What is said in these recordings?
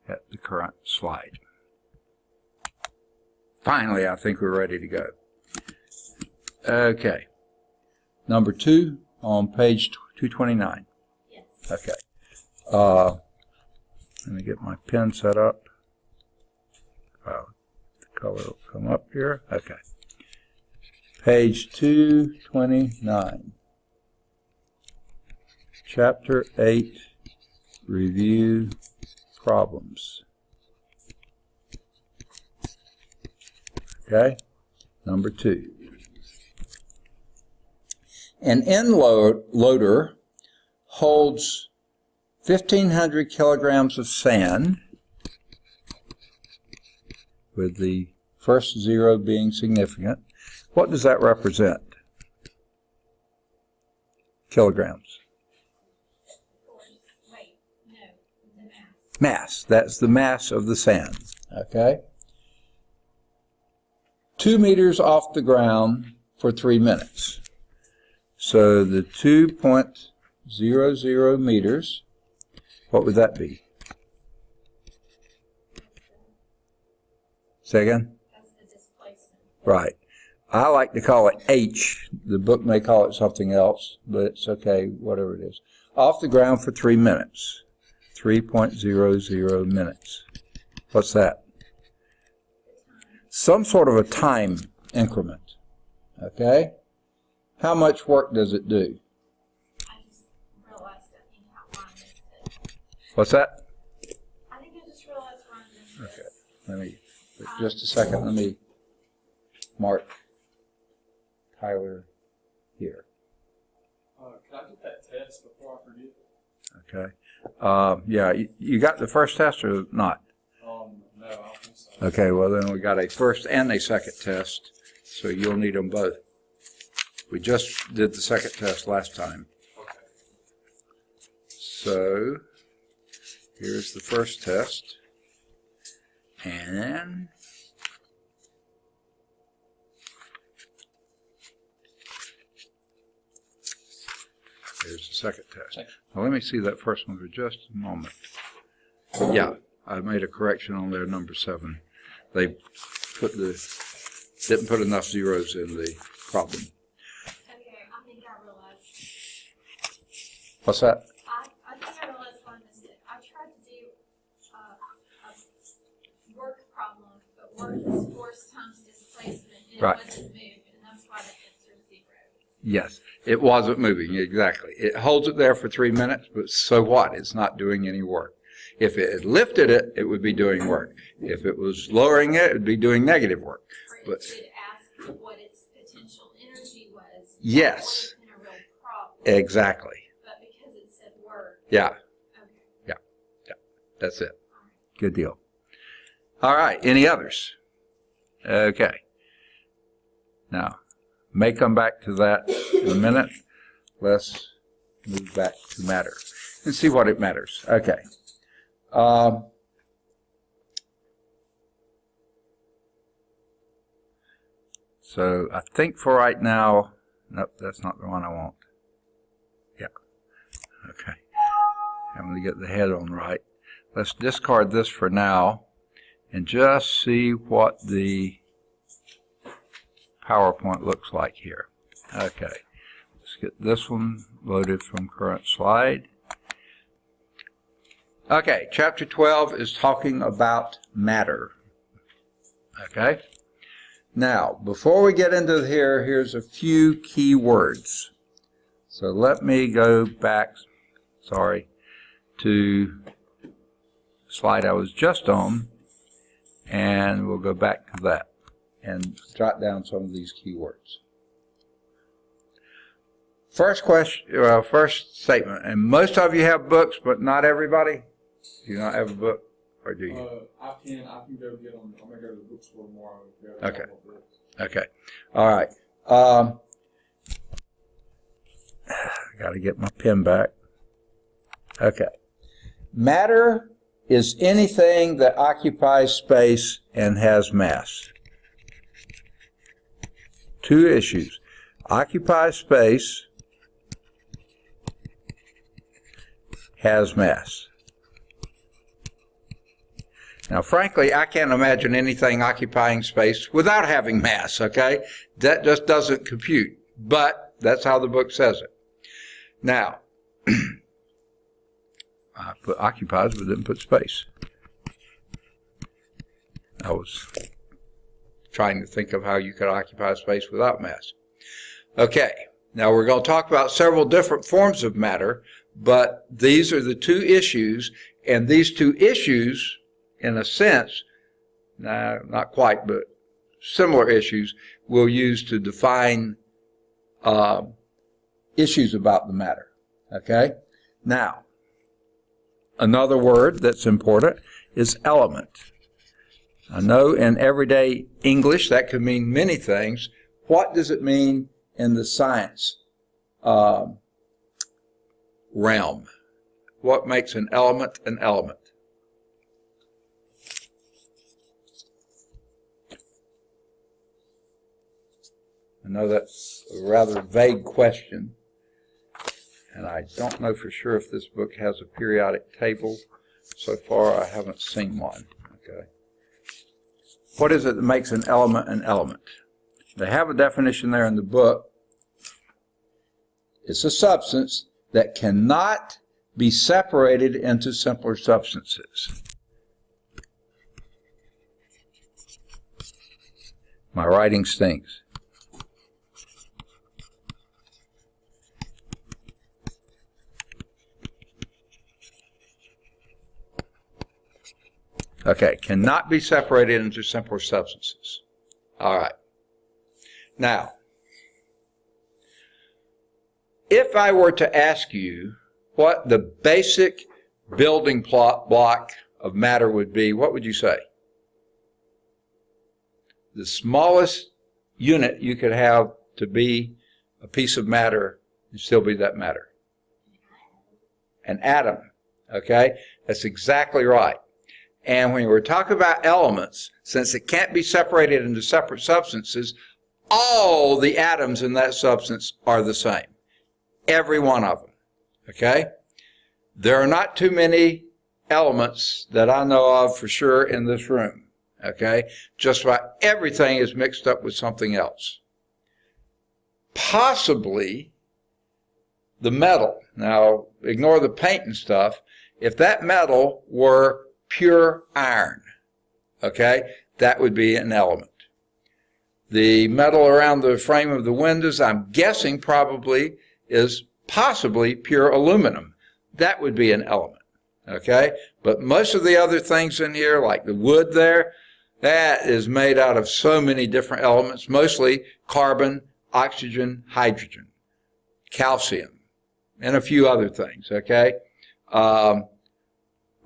at the current slide. Finally, I think we're ready to go. Okay. Number 2 on page 229. Yes. Okay. Let me get my pen set up. The color will come up here. Okay. Page 229. Chapter 8, Review Problems. Okay. Number 2. An end loader holds 1,500 kilograms of sand, with the first 0 being significant. What does that represent? Kilograms. Wait, no, the mass. Mass. That's the mass of the sand. Okay? 2 meters off the ground for 3 minutes. So the 2.00 meters, what would that be? Say again? That's the displacement. Right. I like to call it H. The book may call it something else, but it's okay, whatever it is. Off the ground for 3 minutes. 3.00 minutes. What's that? Some sort of a time increment. Okay? How much work does it do? I just realized I think how Ron missed it. What's that? I think I just realized Ron missed Okay. this. Let me, just a second, let me mark Tyler here. Can I get that test before I forget? Okay. Yeah, you got the first test or not? No, I don't think so. Okay, well then we got a first and a second test, so you'll need them both. We just did the second test last time. Okay. So, here's the first test. And here's the second test. Now let me see that first one for just a moment. Yeah, I made a correction on their number 7. They didn't put enough zeros in the problem. Okay, I think I realized. What's that? I think I realized Ron missed it. I tried to do a work problem, but work is force times displacement, and Right. it wasn't moved, and that's why the answer is 0. Yes, it wasn't moving, exactly. It holds it there for 3 minutes, but so what? It's not doing any work. If it had lifted it, it would be doing work. If it was lowering it, it would be doing negative work. Or But it did ask what its potential energy was. yes, In a real problem. exactly. But because it said work. Yeah, Okay. that's it. All right. Good deal. All right, any others? Okay. Now, may come back to that in a minute. Let's move back to matter and see what it matters. Okay. So I think for right now, nope, that's not the one I want. Yeah. Okay. I'm going to get the head on right. Let's discard this for now and just see what the PowerPoint looks like here. Okay. Let's get this one loaded from current slide. Okay, chapter 12 is talking about matter. Okay? Now, before we get into here, here's a few key words. So let me go back, to the slide I was just on, and we'll go back to that and jot down some of these key words. First question, first statement, and most of you have books, but not everybody. Do you not have a book, or do you? I can go get them. I'm going to go to the bookstore tomorrow. Okay. Okay. All right. I got to get my pen back. Okay. Matter is anything that occupies space and has mass. 2 issues. Occupies space, has mass. Now, frankly, I can't imagine anything occupying space without having mass, okay? That just doesn't compute, but that's how the book says it. Now, I put occupies, but didn't put space. I was trying to think of how you could occupy space without mass. Okay, now we're going to talk about several different forms of matter, but these are the two issues, and these two issues, in a sense, not quite, but similar issues, we'll use to define issues about the matter. Okay? Now, another word that's important is element. I know in everyday English that could mean many things. What does it mean in the science realm? What makes an element an element? I know that's a rather vague question, and I don't know for sure if this book has a periodic table. So far, I haven't seen one. Okay. What is it that makes an element an element? They have a definition there in the book. It's a substance that cannot be separated into simpler substances. My writing stinks. Okay, cannot be separated into simpler substances. All right. Now, if I were to ask you what the basic building block of matter would be, what would you say? The smallest unit you could have to be a piece of matter and still be that matter. An atom. Okay? That's exactly right. And when we're talking about elements, since it can't be separated into separate substances, all the atoms in that substance are the same. Every one of them. Okay? There are not too many elements that I know of for sure in this room. Okay? Just about everything is mixed up with something else. Possibly the metal. Now, ignore the paint and stuff. If that metal were pure iron, okay, that would be an element. The metal around the frame of the windows, I'm guessing probably is possibly pure aluminum. That would be an element, okay? But most of the other things in here, like the wood there, that is made out of so many different elements, mostly carbon, oxygen, hydrogen, calcium, and a few other things, okay?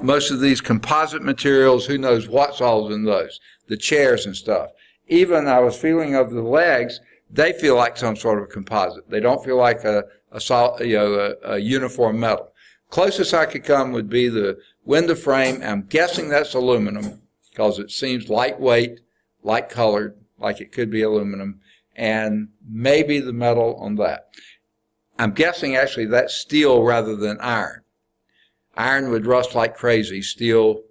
Most of these composite materials, who knows what's all in those, the chairs and stuff. Even I was feeling of the legs, they feel like some sort of composite. They don't feel like a uniform metal. Closest I could come would be the window frame. I'm guessing that's aluminum because it seems lightweight, light colored, like it could be aluminum, and maybe the metal on that. I'm guessing actually that's steel rather than iron. Iron would rust like crazy. Steel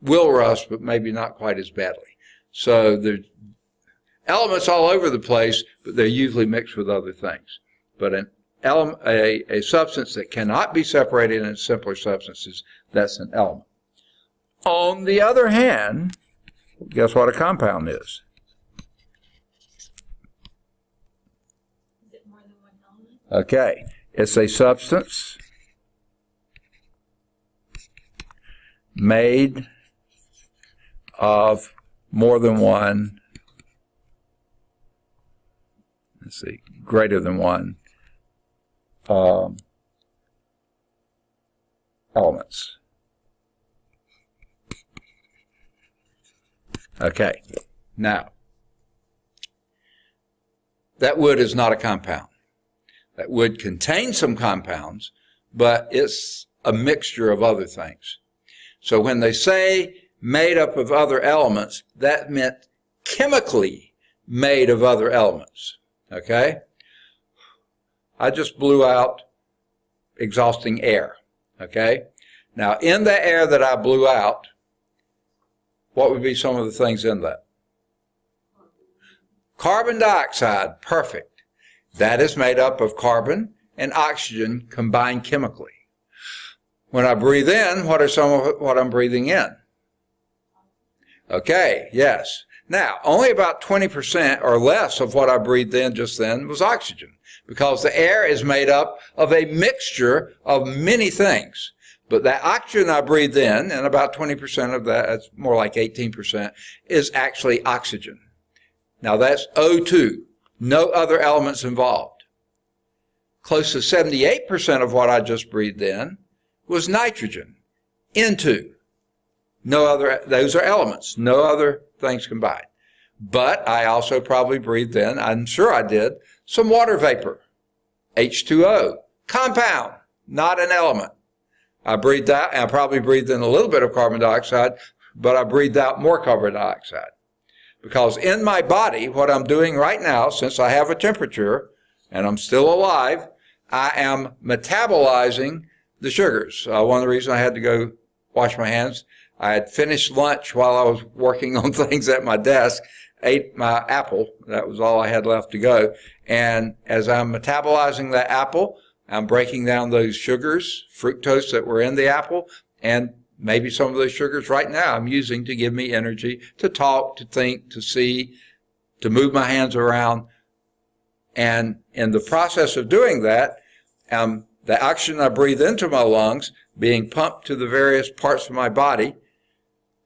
will rust, but maybe not quite as badly. So there's elements all over the place, but they're usually mixed with other things. But a substance that cannot be separated into simpler substances, that's an element. On the other hand, guess what a compound is? Is it more than one element? Okay, it's a substance made of more than one, let's see, greater than one elements. Okay, now, that wood is not a compound. That wood contains some compounds, but it's a mixture of other things. So when they say made up of other elements, that meant chemically made of other elements. Okay? I just blew out exhausting air. Okay? Now, in the air that I blew out, what would be some of the things in that? Carbon dioxide, perfect. That is made up of carbon and oxygen combined chemically. When I breathe in, what are some of what I'm breathing in? Okay, yes. Now, only about 20% or less of what I breathed in just then was oxygen, because the air is made up of a mixture of many things. But that oxygen I breathed in, and about 20% of that, that's more like 18%, is actually oxygen. Now that's O2, no other elements involved. Close to 78% of what I just breathed in was nitrogen, N2. No other, those are elements, no other things combined. But I also probably breathed in, I'm sure I did, some water vapor, H2O, compound, not an element. I breathed out, and I probably breathed in a little bit of carbon dioxide, but I breathed out more carbon dioxide. Because in my body, what I'm doing right now, since I have a temperature, and I'm still alive, I am metabolizing the sugars. One of the reasons I had to go wash my hands, I had finished lunch while I was working on things at my desk, ate my apple, that was all I had left to go, and as I'm metabolizing that apple, I'm breaking down those sugars, fructose that were in the apple, and maybe some of those sugars right now I'm using to give me energy to talk, to think, to see, to move my hands around. And in the process of doing that, the oxygen I breathe into my lungs being pumped to the various parts of my body,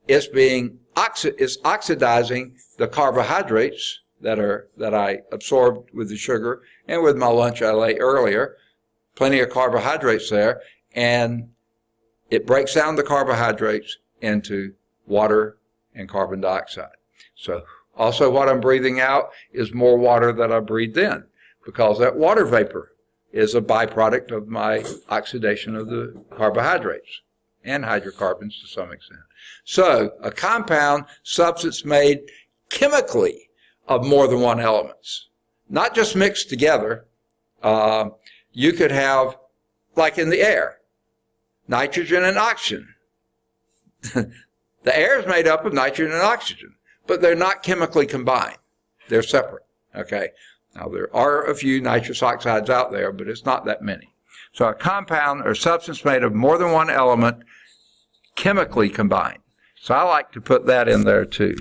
it's oxidizing the carbohydrates that I absorbed with the sugar and with my lunch I ate earlier. Plenty of carbohydrates there, and it breaks down the carbohydrates into water and carbon dioxide. So also what I'm breathing out is more water that I breathed in, because that water vapor is a byproduct of my oxidation of the carbohydrates and hydrocarbons to some extent. So a compound, substance made chemically of more than one elements, not just mixed together. You could have, like in the air, nitrogen and oxygen. The air is made up of nitrogen and oxygen, but they're not chemically combined. They're separate, okay? Now, there are a few nitrous oxides out there, but it's not that many. So a compound or substance made of more than one element chemically combined. So I like to put that in there too.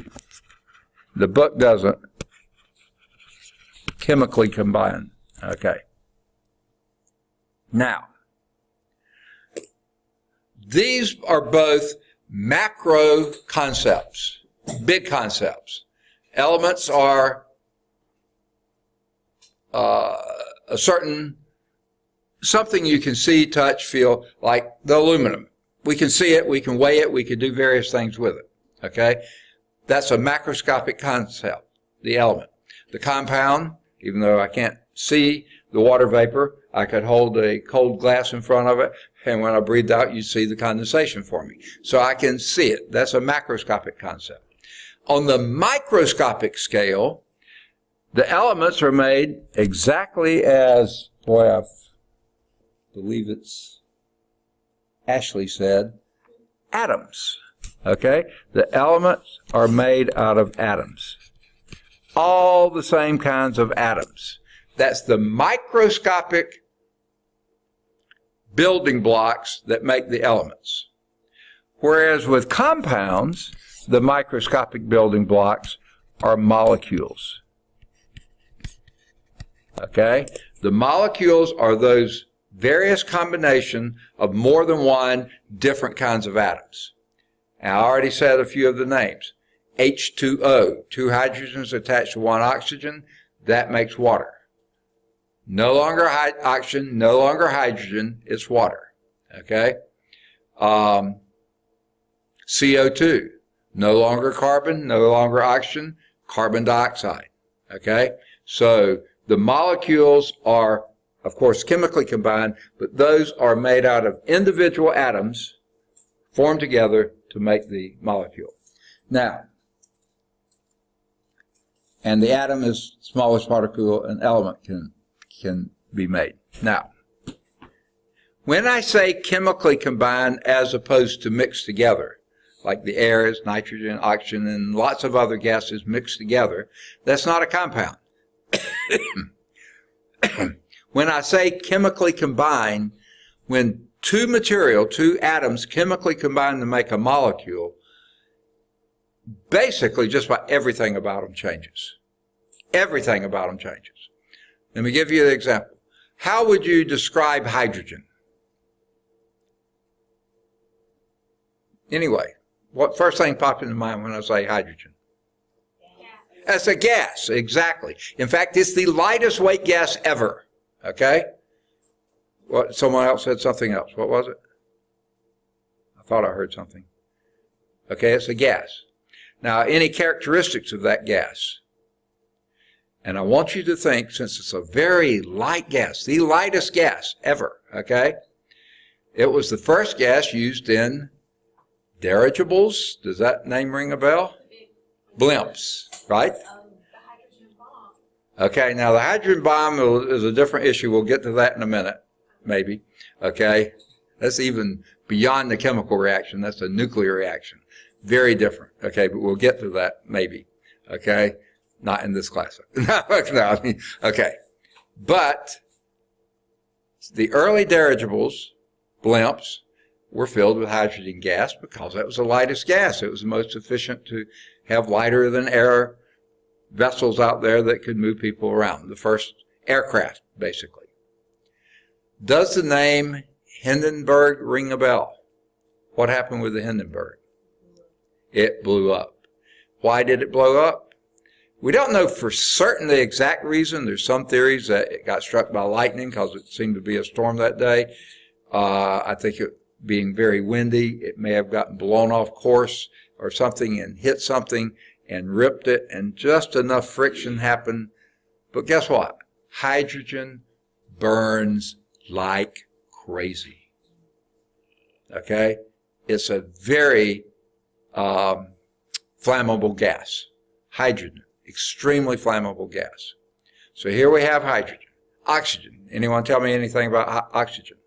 The book doesn't. Chemically combined, okay. Now, these are both macro concepts, big concepts. Elements are something you can see, touch, feel, like the aluminum. We can see it, we can weigh it, we can do various things with it, okay? That's a macroscopic concept, the element. The compound, even though I can't see the water vapor, I could hold a cold glass in front of it, and when I breathed out, you see the condensation forming. So I can see it. That's a macroscopic concept. On the microscopic scale, the elements are made exactly as, I believe it's Ashley said, atoms. Okay? The elements are made out of atoms. All the same kinds of atoms. That's the microscopic building blocks that make the elements. Whereas with compounds, the microscopic building blocks are molecules. Okay? The molecules are those various combination of more than one different kinds of atoms. And I already said a few of the names. H2O, two hydrogens attached to one oxygen, that makes water. No longer oxygen, no longer hydrogen, it's water. Okay? CO2, no longer carbon, no longer oxygen, carbon dioxide. Okay? So the molecules are, of course, chemically combined, but those are made out of individual atoms formed together to make the molecule. Now, and the atom is the smallest particle an element can be made. Now, when I say chemically combined as opposed to mixed together, like the air is nitrogen, oxygen, and lots of other gases mixed together. That's not a compound. When I say chemically combine, when two atoms chemically combine to make a molecule, basically just about everything about them changes. Everything about them changes. Let me give you an example. How would you describe hydrogen? Anyway, what first thing popped into mind when I say hydrogen? That's a gas, exactly. In fact, it's the lightest weight gas ever. Okay? What? Someone else said something else. What was it? I thought I heard something. Okay, it's a gas. Now, any characteristics of that gas? And I want you to think, since it's a very light gas, the lightest gas ever, okay? It was the first gas used in dirigibles. Does that name ring a bell? Blimps, right? The hydrogen bomb. Okay, now the hydrogen bomb is a different issue. We'll get to that in a minute, maybe. Okay? That's even beyond the chemical reaction. That's a nuclear reaction. Very different. Okay, but we'll get to that, maybe. Okay? Not in this class. No, okay. But the early dirigibles, blimps, were filled with hydrogen gas because that was the lightest gas. It was the most efficient to have lighter than air vessels out there that could move people around. The first aircraft, basically. Does the name Hindenburg ring a bell? What happened with the Hindenburg? It blew up. Why did it blow up? We don't know for certain the exact reason. There's some theories that it got struck by lightning because it seemed to be a storm that day. I think it being very windy, it may have gotten blown off course or something and hit something and ripped it, and just enough friction happened. But guess what? Hydrogen burns like crazy. Okay? It's a very flammable gas. Hydrogen. Extremely flammable gas. So here we have hydrogen. Oxygen. Anyone tell me anything about oxygen?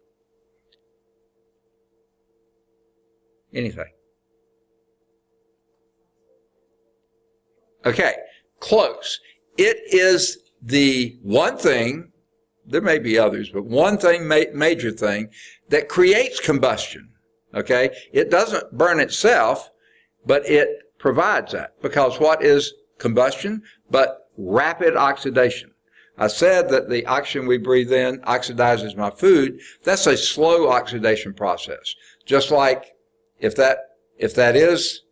Anything? Okay, close. It is the one thing, there may be others, but one thing, major thing, that creates combustion. Okay? It doesn't burn itself, but it provides that. Because what is combustion? But rapid oxidation. I said that the oxygen we breathe in oxidizes my food. That's a slow oxidation process. Just like if that is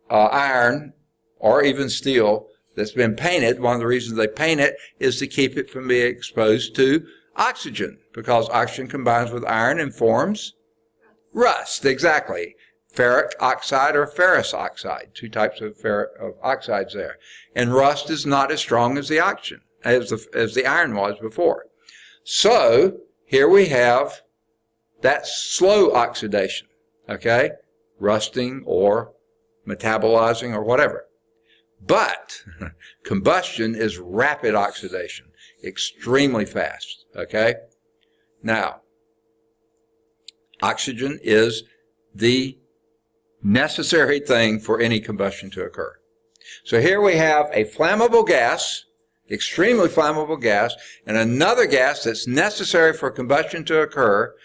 iron or even steel that's been painted, one of the reasons they paint it is to keep it from being exposed to oxygen, because oxygen combines with iron and forms rust. Exactly. Ferric oxide or ferrous oxide, two types of oxides there. And rust is not as strong as the oxygen, as the iron was before. So here we have that slow oxidation, okay? Rusting or metabolizing or whatever. But combustion is rapid oxidation, extremely fast, okay? Now, oxygen is the necessary thing for any combustion to occur. So here we have a flammable gas, extremely flammable gas, and another gas that's necessary for combustion to occur.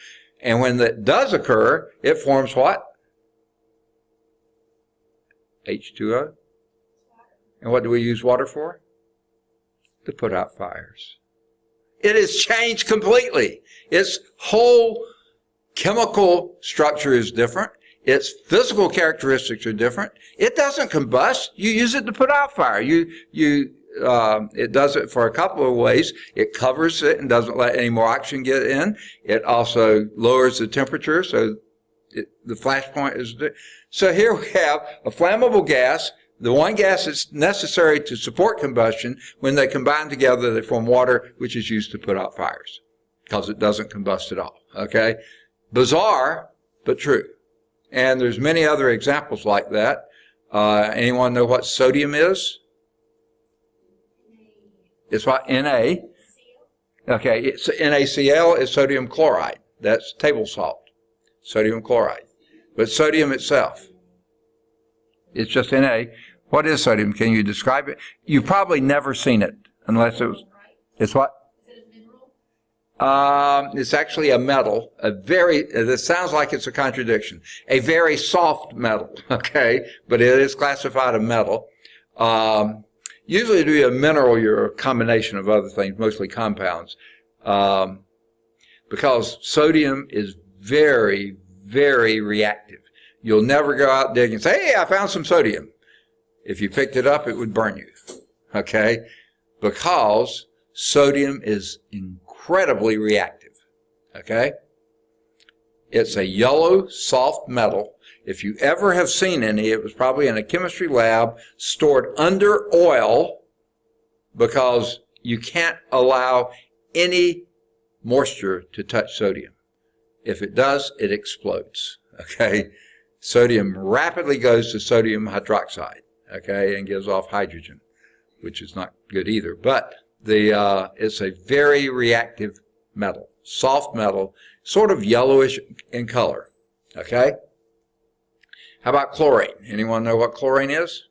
And when that does occur, it forms what? H2O. And what do we use water for? To put out fires. It has changed completely. Its whole chemical structure is different. Its physical characteristics are different. It doesn't combust. You use it to put out fire. It does it for a couple of ways. It covers it and doesn't let any more oxygen get in. It also lowers the temperature, so the flash point is... So here we have a flammable gas, the one gas that's necessary to support combustion. When they combine together, they form water, which is used to put out fires, because it doesn't combust at all. Okay? Bizarre, but true. And there's many other examples like that. Anyone know what sodium is? It's what? Na. Okay, NaCl is sodium chloride. That's table salt, sodium chloride. But sodium itself, It's just Na. What is sodium? Can you describe it? You've probably never seen it unless it was. It's what? Is it a mineral? It's actually a metal. This sounds like it's a contradiction. A very soft metal. Okay, but it is classified a metal. Usually to be a mineral, you're a combination of other things, mostly compounds. Because sodium is very, very reactive. You'll never go out digging and say, hey, I found some sodium. If you picked it up, it would burn you. Okay? Because sodium is incredibly reactive. Okay? It's a yellow, soft metal. If you ever have seen any, it was probably in a chemistry lab stored under oil because you can't allow any moisture to touch sodium. If it does, it explodes. Okay? Sodium rapidly goes to sodium hydroxide, okay, and gives off hydrogen, which is not good either. But it's a very reactive metal, soft metal, sort of yellowish in color, okay? How about chlorine? Anyone know what chlorine is?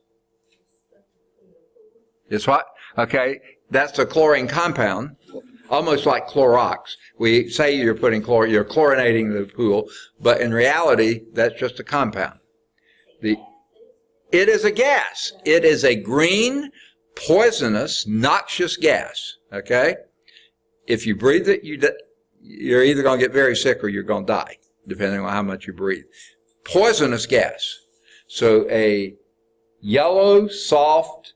It's what? Okay, that's a chlorine compound, almost like Clorox. We say you're putting you're chlorinating the pool, but in reality, that's just a compound. It is a gas. It is a green, poisonous, noxious gas. Okay? If you breathe it, you're either going to get very sick or you're going to die, depending on how much you breathe. Poisonous gas. So a yellow, soft,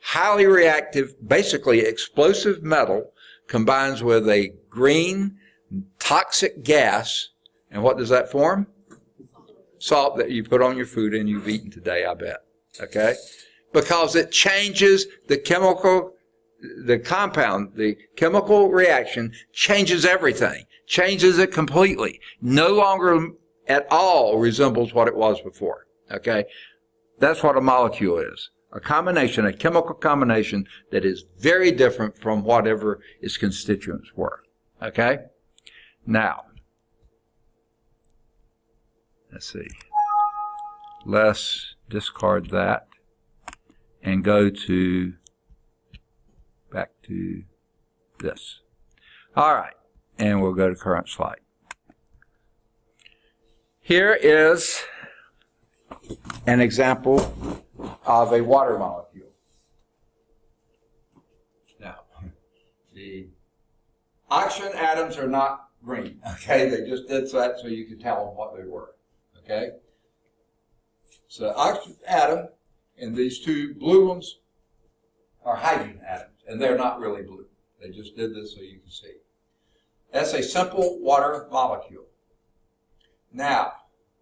highly reactive, basically explosive metal combines with a green, toxic gas. And what does that form? Salt that you put on your food and you've eaten today, I bet. Okay? Because it changes the chemical reaction changes everything. Changes it completely. No longer at all resembles what it was before. Okay? That's what a molecule is. A chemical combination that is very different from whatever its constituents were. Okay? Now, let's see. Let's discard that and go back to this. All right. And we'll go to current slide. Here is an example of a water molecule. Now, the oxygen atoms are not green, okay? They just did that so you could tell them what they were, okay? So the oxygen atom and these two blue ones are hydrogen atoms, and they're not really blue. They just did this so you can see. That's a simple water molecule. Now,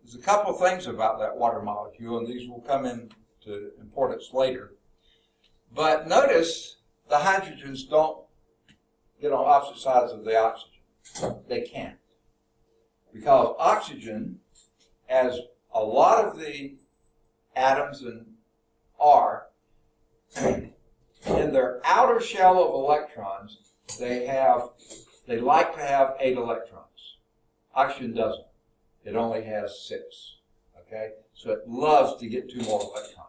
there's a couple of things about that water molecule, and these will come into importance later. But notice the hydrogens don't get on opposite sides of the oxygen. They can't. Because oxygen, as a lot of the atoms are, in their outer shell of electrons, they like to have 8 electrons. Oxygen doesn't. It only has 6. Okay? So it loves to get 2 more electrons.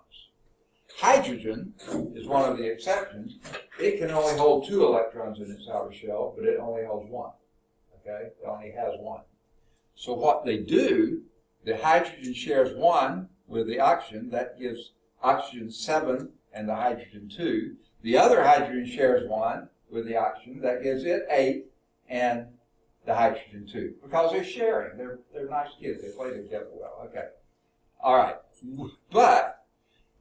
Hydrogen is one of the exceptions. It can only hold 2 electrons in its outer shell, but it only holds 1. Okay? It only has 1. So what they do, the hydrogen shares 1 with the oxygen. That gives oxygen 7 and the hydrogen 2. The other hydrogen shares 1 with the oxygen. That gives it 8 and the hydrogen 2. Because they're sharing. They're nice kids. They play together well. Okay. All right. But,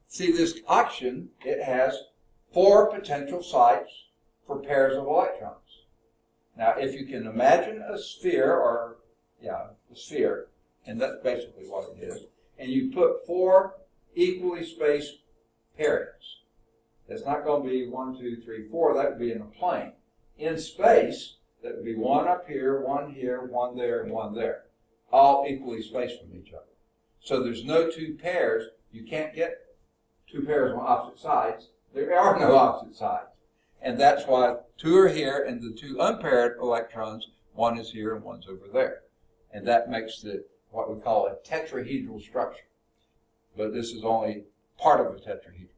see this oxygen, it has 4 potential sites for pairs of electrons. Now, if you can imagine a sphere, a sphere, and that's basically what it is, and you put 4 equally spaced pairings. That's not going to be 1, 2, 3, 4. That would be in a plane. In space, that would be 1 up here, 1 here, 1 there, and 1 there. All equally spaced from each other. So there's no 2 pairs. You can't get 2 pairs on opposite sides. There are no opposite sides. And that's why 2 are here, and the 2 unpaired electrons, 1 is here and 1's over there. And that makes what we call a tetrahedral structure. but this is only part of a tetrahedron.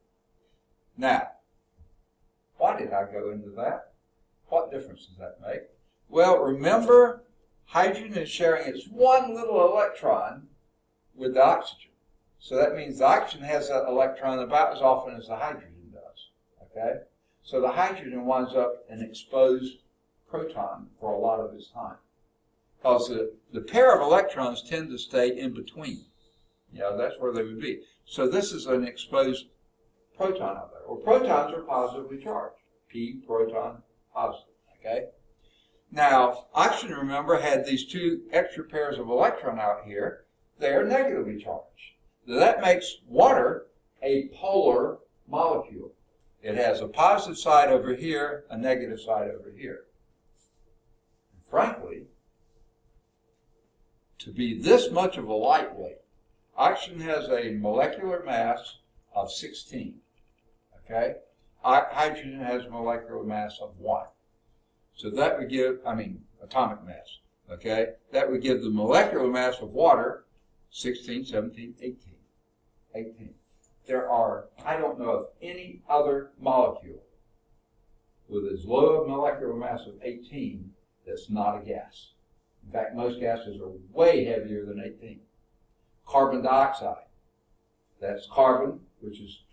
Now, why did I go into that? What difference does that make? Well, remember, hydrogen is sharing its one little electron with the oxygen. So that means the oxygen has that electron about as often as the hydrogen does. Okay? So the hydrogen winds up an exposed proton for a lot of its time. Because the pair of electrons tend to stay in between. You know, that's where they would be. So this is an exposed proton out there. Well, protons are positively charged. P, proton, positive. Okay? Now, oxygen, remember, had these two extra pairs of electrons out here. They are negatively charged. So that makes water a polar molecule. It has a positive side over here, a negative side over here. And frankly, to be this much of a lightweight, oxygen has a molecular mass of 16. Okay? Hydrogen has a molecular mass of 1. So that would give, atomic mass. Okay? That would give the molecular mass of water 16, 17, 18. 18. There are, I don't know of any other molecule with as low a molecular mass of 18 that's not a gas. In fact, most gases are way heavier than 18. Carbon dioxide, that's carbon, which is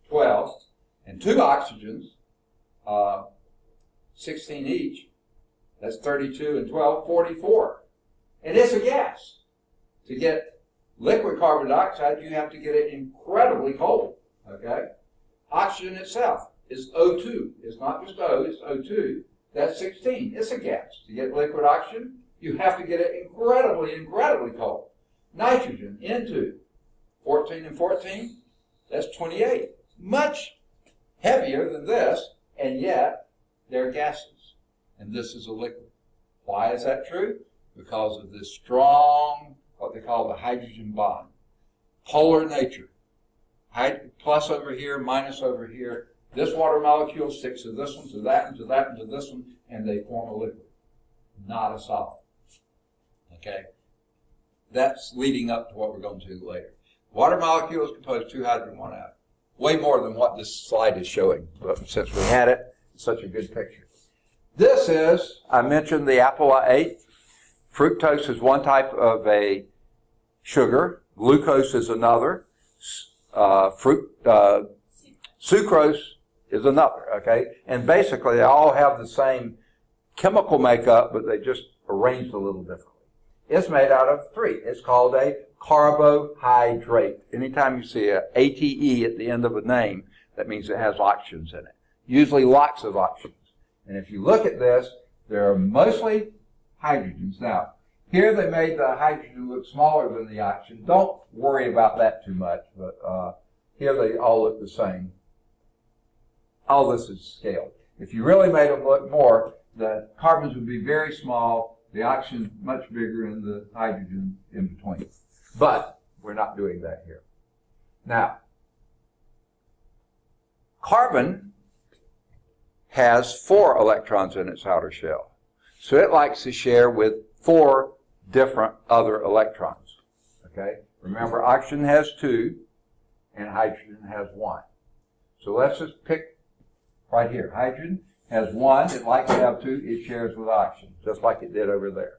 12, and 2 oxygens, 16 each, that's 32 and 12, 44. And it's a gas. To get liquid carbon dioxide, you have to get it incredibly cold, okay? Oxygen itself is O2. It's not just O, it's O2. That's 16. It's a gas. To get liquid oxygen, you have to get it incredibly, incredibly cold. Nitrogen, N2, 14 and 14, that's 28. Much heavier than this, and yet they're gases. And this is a liquid. Why is that true? Because of this strong, what they call the hydrogen bond. Polar nature. Plus over here, minus over here. This water molecule sticks to this one, to that one, to that one, to this one, and they form a liquid. Not a solid. Okay? That's leading up to what we're going to do later. Water molecule is composed of 2 hydrogen, 1 atom. Way more than what this slide is showing, but since we had it, it's such a good picture. This is, I mentioned the apple I ate. Fructose is one type of a sugar. Glucose is another. Sucrose is another, okay? And basically, they all have the same chemical makeup, but they just arranged a little differently. It's made out of 3. It's called a carbohydrate. Anytime you see a ATE at the end of a name, that means it has oxygens in it. Usually lots of oxygens. And if you look at this, there are mostly hydrogens. Now, here they made the hydrogen look smaller than the oxygen. Don't worry about that too much, but here they all look the same. All this is scaled. If you really made them look more, the carbons would be very small, the oxygen much bigger, and the hydrogen in between. But we're not doing that here. Now, carbon has 4 electrons in its outer shell. So it likes to share with 4 different other electrons. Okay? Remember, oxygen has 2, and hydrogen has 1. So let's just pick right here. Hydrogen has 1. It likes to have 2. It shares with oxygen, just like it did over there.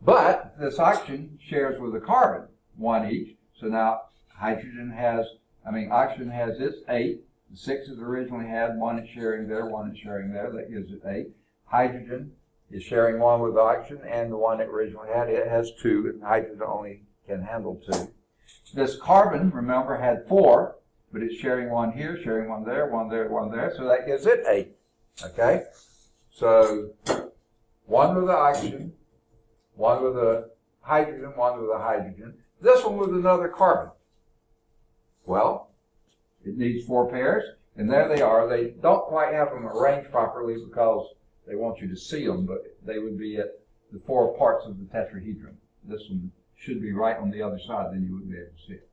But this oxygen shares with the carbon, 1 each. So now oxygen has its 8. The 6 it originally had, 1 it's sharing there, 1 it's sharing there. That gives it 8. Hydrogen is sharing 1 with oxygen, and the one it originally had, it has 2, and hydrogen only can handle 2. This carbon, remember, had 4, but it's sharing 1 here, sharing 1 there, 1 there, 1 there, so that gives it 8. Okay? So 1 with the oxygen, 1 with the hydrogen, 1 with the hydrogen. This one with another carbon. Well, it needs 4 pairs, and there they are. They don't quite have them arranged properly because they want you to see them, but they would be at the 4 parts of the tetrahedron. This one should be right on the other side, then you wouldn't be able to see it.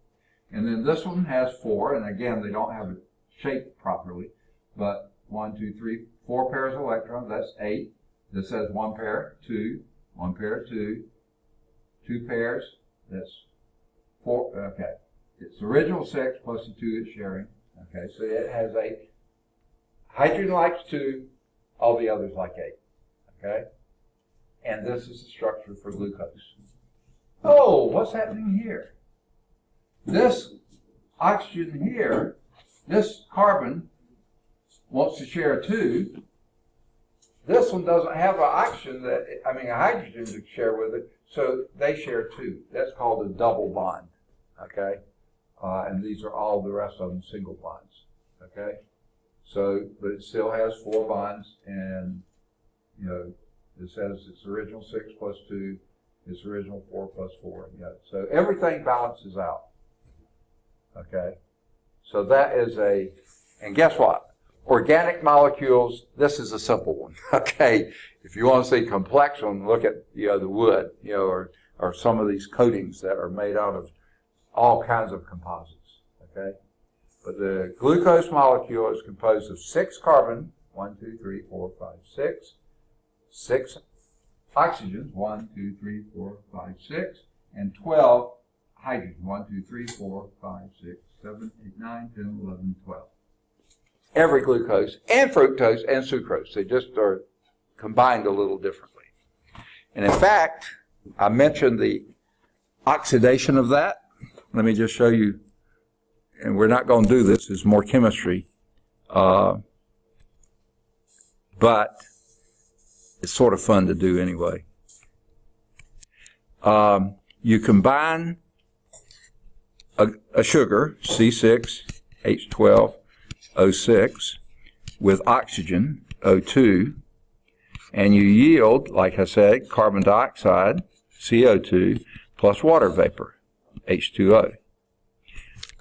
And then this one has 4, and again, they don't have it shaped properly, but 1, 2, 3, 4 pairs of electrons, that's 8. This has 1 pair, 2, 1 pair, 2, 2 pairs, that's 4, okay. It's original 6 plus the 2 it's sharing. Okay, so it has 8. Hydrogen likes 2, all the others like 8. Okay? And this is the structure for glucose. Oh, what's happening here? This oxygen here, this carbon wants to share 2. This one doesn't have an oxygen a hydrogen to share with it, so they share 2. That's called a double bond. Okay? And these are all the rest of them single bonds. Okay? So, but it still has 4 bonds, and, it says its original 6 plus 2, its original 4 plus 4. Yeah. So everything balances out. Okay? So that is and guess what? Organic molecules, this is a simple one. Okay? If you want to see complex one, look at, the wood, or some of these coatings that are made out of all kinds of composites. Okay? But the glucose molecule is composed of 6 carbon, 1, 2, 3, 4, 5, 6. 6 oxygens, 1, 2, 3, 4, 5, 6. And 12 hydrogen, 1, 2, 3, 4, 5, 6, 7, 8, 9, 10, 11, 12. Every glucose and fructose and sucrose, they just are combined a little differently. And in fact, I mentioned the oxidation of that. Let me just show you, and we're not going to do this, it's more chemistry, but it's sort of fun to do anyway. You combine a sugar, C6H12O6, with oxygen, O2, and you yield, like I said, carbon dioxide, CO2, plus water vapor, H2O.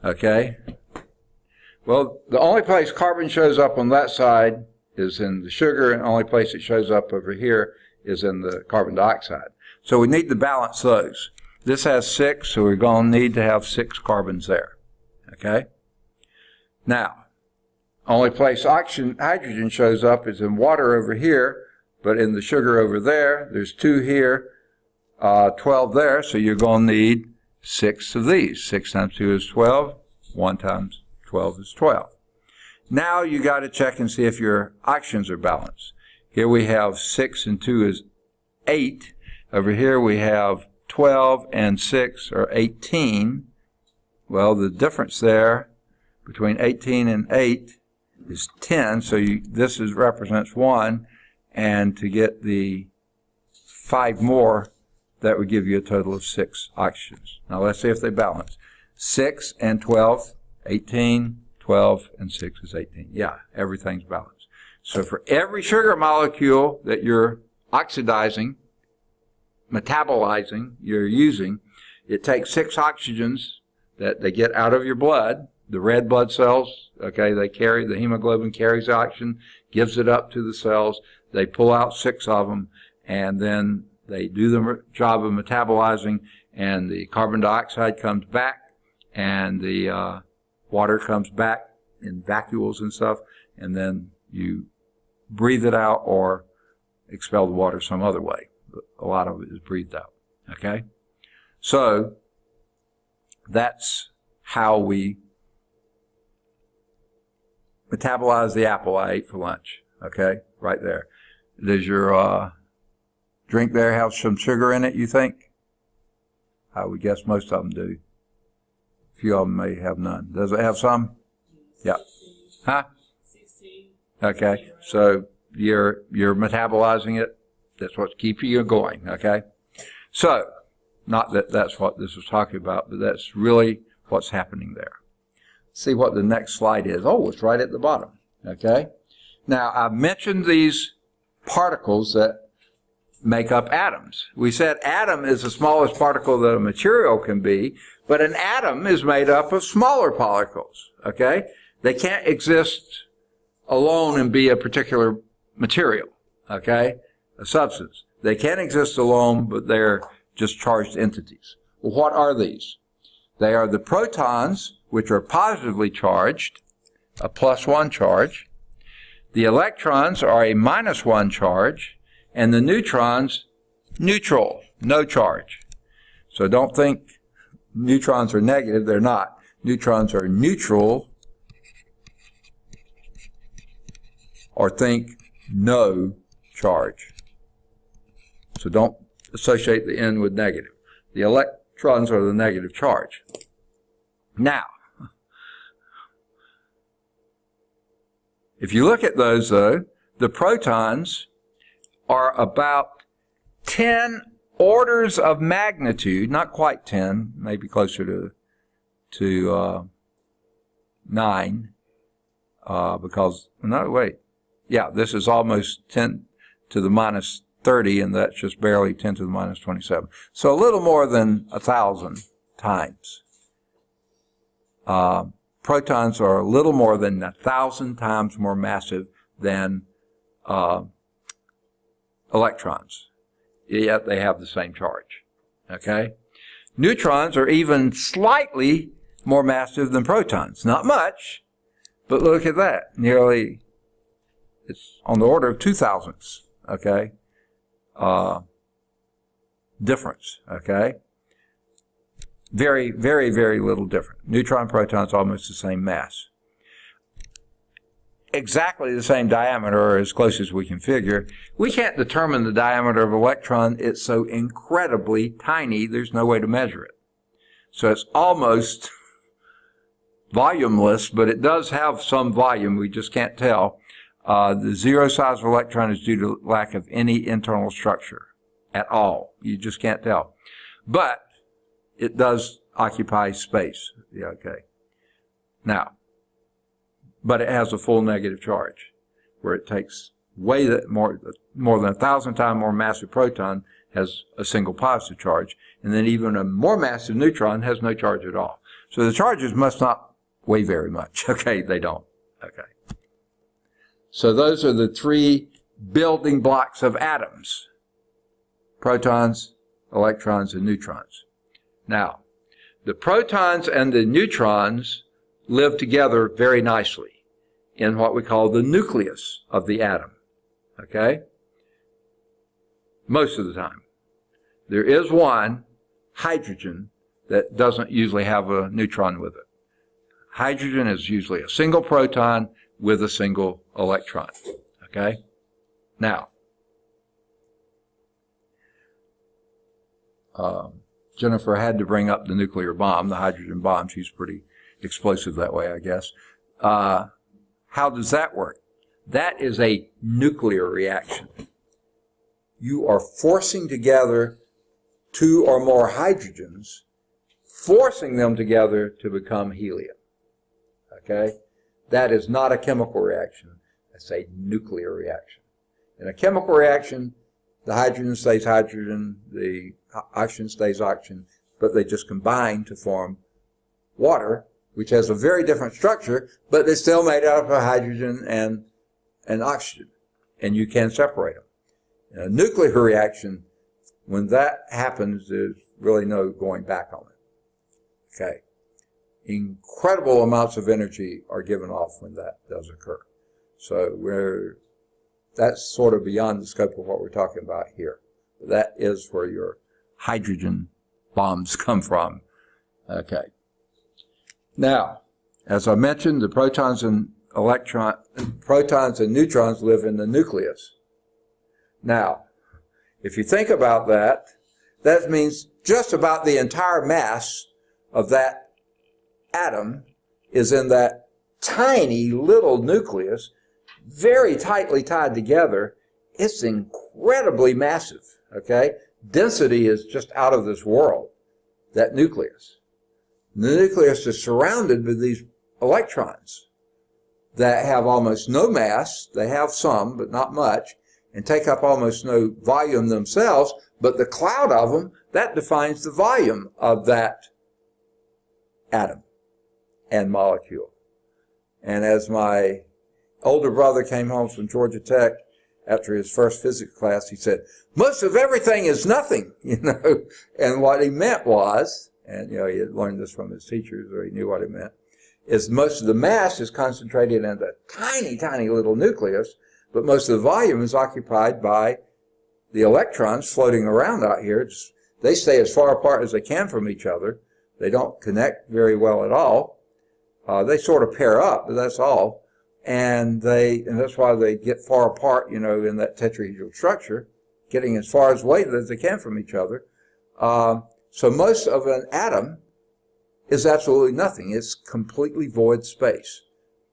Okay? Well, the only place carbon shows up on that side is in the sugar, and the only place it shows up over here is in the carbon dioxide. So we need to balance those. This has 6, so we're going to need to have 6 carbons there. Okay? Now, only place hydrogen shows up is in water over here, but in the sugar over there, there's 2 here, 12 there, so you're going to need 6 of these. 6 times 2 is 12. 1 times 12 is 12. Now you got to check and see if your oxygens are balanced. Here we have 6 and 2 is 8. Over here we have 12 and 6 are 18. Well, the difference there between 18 and 8 is 10, so this represents 1, and to get the 5 more, that would give you a total of 6 oxygens. Now let's see if they balance. 6 and 12, 18, 12 and 6 is 18. Yeah, everything's balanced. So for every sugar molecule that you're oxidizing, metabolizing, you're using, it takes 6 oxygens that they get out of your blood. The red blood cells, okay, the hemoglobin carries the oxygen, gives it up to the cells. They pull out 6 of them, and then they do the job of metabolizing, and the carbon dioxide comes back, and the water comes back in vacuoles and stuff, and then you breathe it out or expel the water some other way. But a lot of it is breathed out. Okay? So that's how we metabolize the apple I ate for lunch. Okay? Right there. Does your drink there have some sugar in it, you think? I would guess most of them do. A few of them may have none. Does it have some? Yeah. Huh? 16. Okay. So you're metabolizing it. That's what's keeping you going. Okay. So, not that that's what this was talking about, but that's really what's happening there. See what the next slide is. Oh, it's right at the bottom. Okay. Now, I've mentioned these particles that make up atoms. We said atom is the smallest particle that a material can be, but an atom is made up of smaller particles. Okay? They can't exist alone and be a particular material. Okay? A substance. They can't exist alone, but they're just charged entities. Well, what are these? They are the protons, which are positively charged, a +1 charge. The electrons are a -1 charge, and the neutrons, neutral, no charge. So don't think neutrons are negative, they're not. Neutrons are neutral, or think no charge. So don't associate the N with negative. The electrons are the negative charge. Now, if you look at those, though, the protons are about 10 orders of magnitude, not quite 10, maybe closer to 9, because, no, wait. Yeah, this is almost 10 to the minus 30, and that's just barely 10 to the minus 27. So a little more than 1,000 times. Protons are a little more than 1,000 times more massive than electrons, yet they have the same charge. Okay? Neutrons are even slightly more massive than protons. Not much, but look at that. Nearly, it's on the order of 2,000ths. Okay? Difference. Okay? Very, very, very little different. Neutron, protons, almost the same mass. Exactly the same diameter, or as close as we can figure. We can't determine the diameter of an electron. It's so incredibly tiny, there's no way to measure it. So it's almost volumeless, but it does have some volume. We just can't tell. The zero size of electron is due to lack of any internal structure at all. You just can't tell. But it does occupy space. Yeah, okay. Now, but it has a full negative charge, where it takes way that more than 1,000 times more massive proton has a single positive charge, and then even a more massive neutron has no charge at all. So the charges must not weigh very much. Okay, they don't. Okay. So those are the three building blocks of atoms: protons, electrons, and neutrons. Now, the protons and the neutrons live together very nicely in what we call the nucleus of the atom. Okay? Most of the time. There is one, hydrogen, that doesn't usually have a neutron with it. Hydrogen is usually a single proton with a single electron. Okay? Now, Jennifer had to bring up the nuclear bomb, the hydrogen bomb. She's pretty explosive that way, I guess. How does that work? That is a nuclear reaction. You are forcing together two or more hydrogens, forcing them together to become helium. Okay? That is not a chemical reaction. That's a nuclear reaction. In a chemical reaction, the hydrogen stays hydrogen, the oxygen stays oxygen, but they just combine to form water, which has a very different structure, but it's still made out of hydrogen and oxygen, and you can separate them. In a nuclear reaction, when that happens, there's really no going back on it. Okay. Incredible amounts of energy are given off when that does occur. So that's sort of beyond the scope of what we're talking about here. That is where your hydrogen bombs come from. Okay. Now, as I mentioned, the protons and neutrons live in the nucleus. Now, if you think about that, that means just about the entire mass of that atom is in that tiny little nucleus, very tightly tied together. It's incredibly massive, okay? Density is just out of this world, that nucleus. The nucleus is surrounded with these electrons that have almost no mass. They have some, but not much, and take up almost no volume themselves, but the cloud of them, that defines the volume of that atom and molecule. And as my older brother came home from Georgia Tech after his first physics class, he said, most of everything is nothing, you know. And what he meant was, and you know, he had learned this from his teachers, or he knew what it meant, is most of the mass is concentrated in the tiny, tiny little nucleus, but most of the volume is occupied by the electrons floating around out here. They stay as far apart as they can from each other, They don't connect very well at all. They sort of pair up, but that's all. And that's why they get far apart, you know, in that tetrahedral structure, getting as far away as they can from each other. So most of an atom is absolutely nothing. It's completely void space.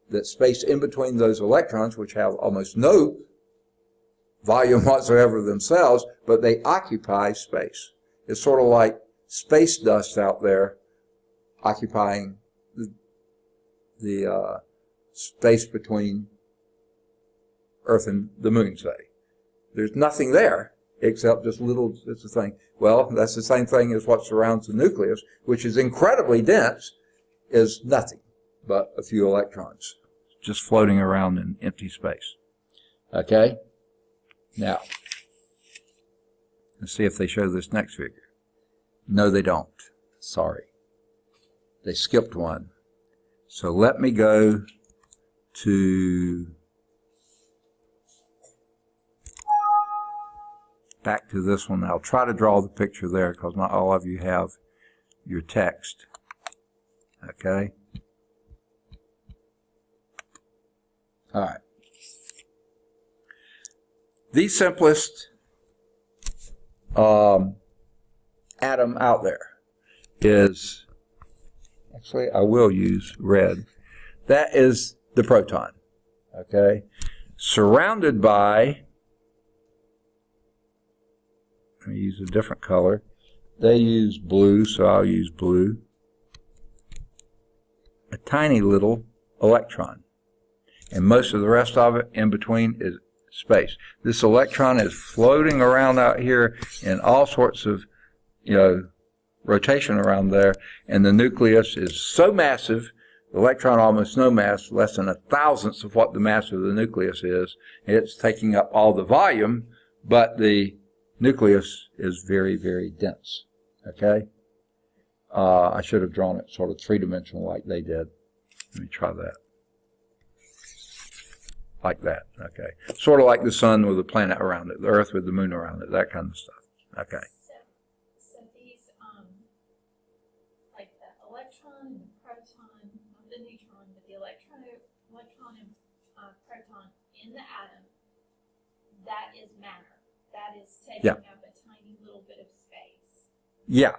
That space in between those electrons, which have almost no volume whatsoever themselves, but they occupy space. It's sort of like space dust out there occupying the space between Earth and the moon, say. There's nothing there except just little bits of thing. Well, that's the same thing as what surrounds the nucleus, which is incredibly dense, is nothing but a few electrons just floating around in empty space. Okay? Now, let's see if they show this next figure. No, they don't. Sorry. They skipped one. So let me go to back to this one. I'll try to draw the picture there because not all of you have your text. Okay? All right. The simplest atom out there is, actually I will use red, that is the proton. Okay? Surrounded by, let me use a different color. They use blue, so I'll use blue. A tiny little electron. And most of the rest of it in between is space. This electron is floating around out here in all sorts of, you know, rotation around there. And the nucleus is so massive, the electron almost no mass, less than 1,000th of what the mass of the nucleus is. It's taking up all the volume, but the nucleus is very, very dense. Okay? I should have drawn it sort of three-dimensional like they did. Let me try that. Like that, okay. Sort of like the sun with the planet around it, the earth with the moon around it, that kind of stuff. Okay. So these, like the electron and the proton, not the neutron, but the electron and proton in the atom, that is matter. That is taking up a tiny little bit of space. Yeah.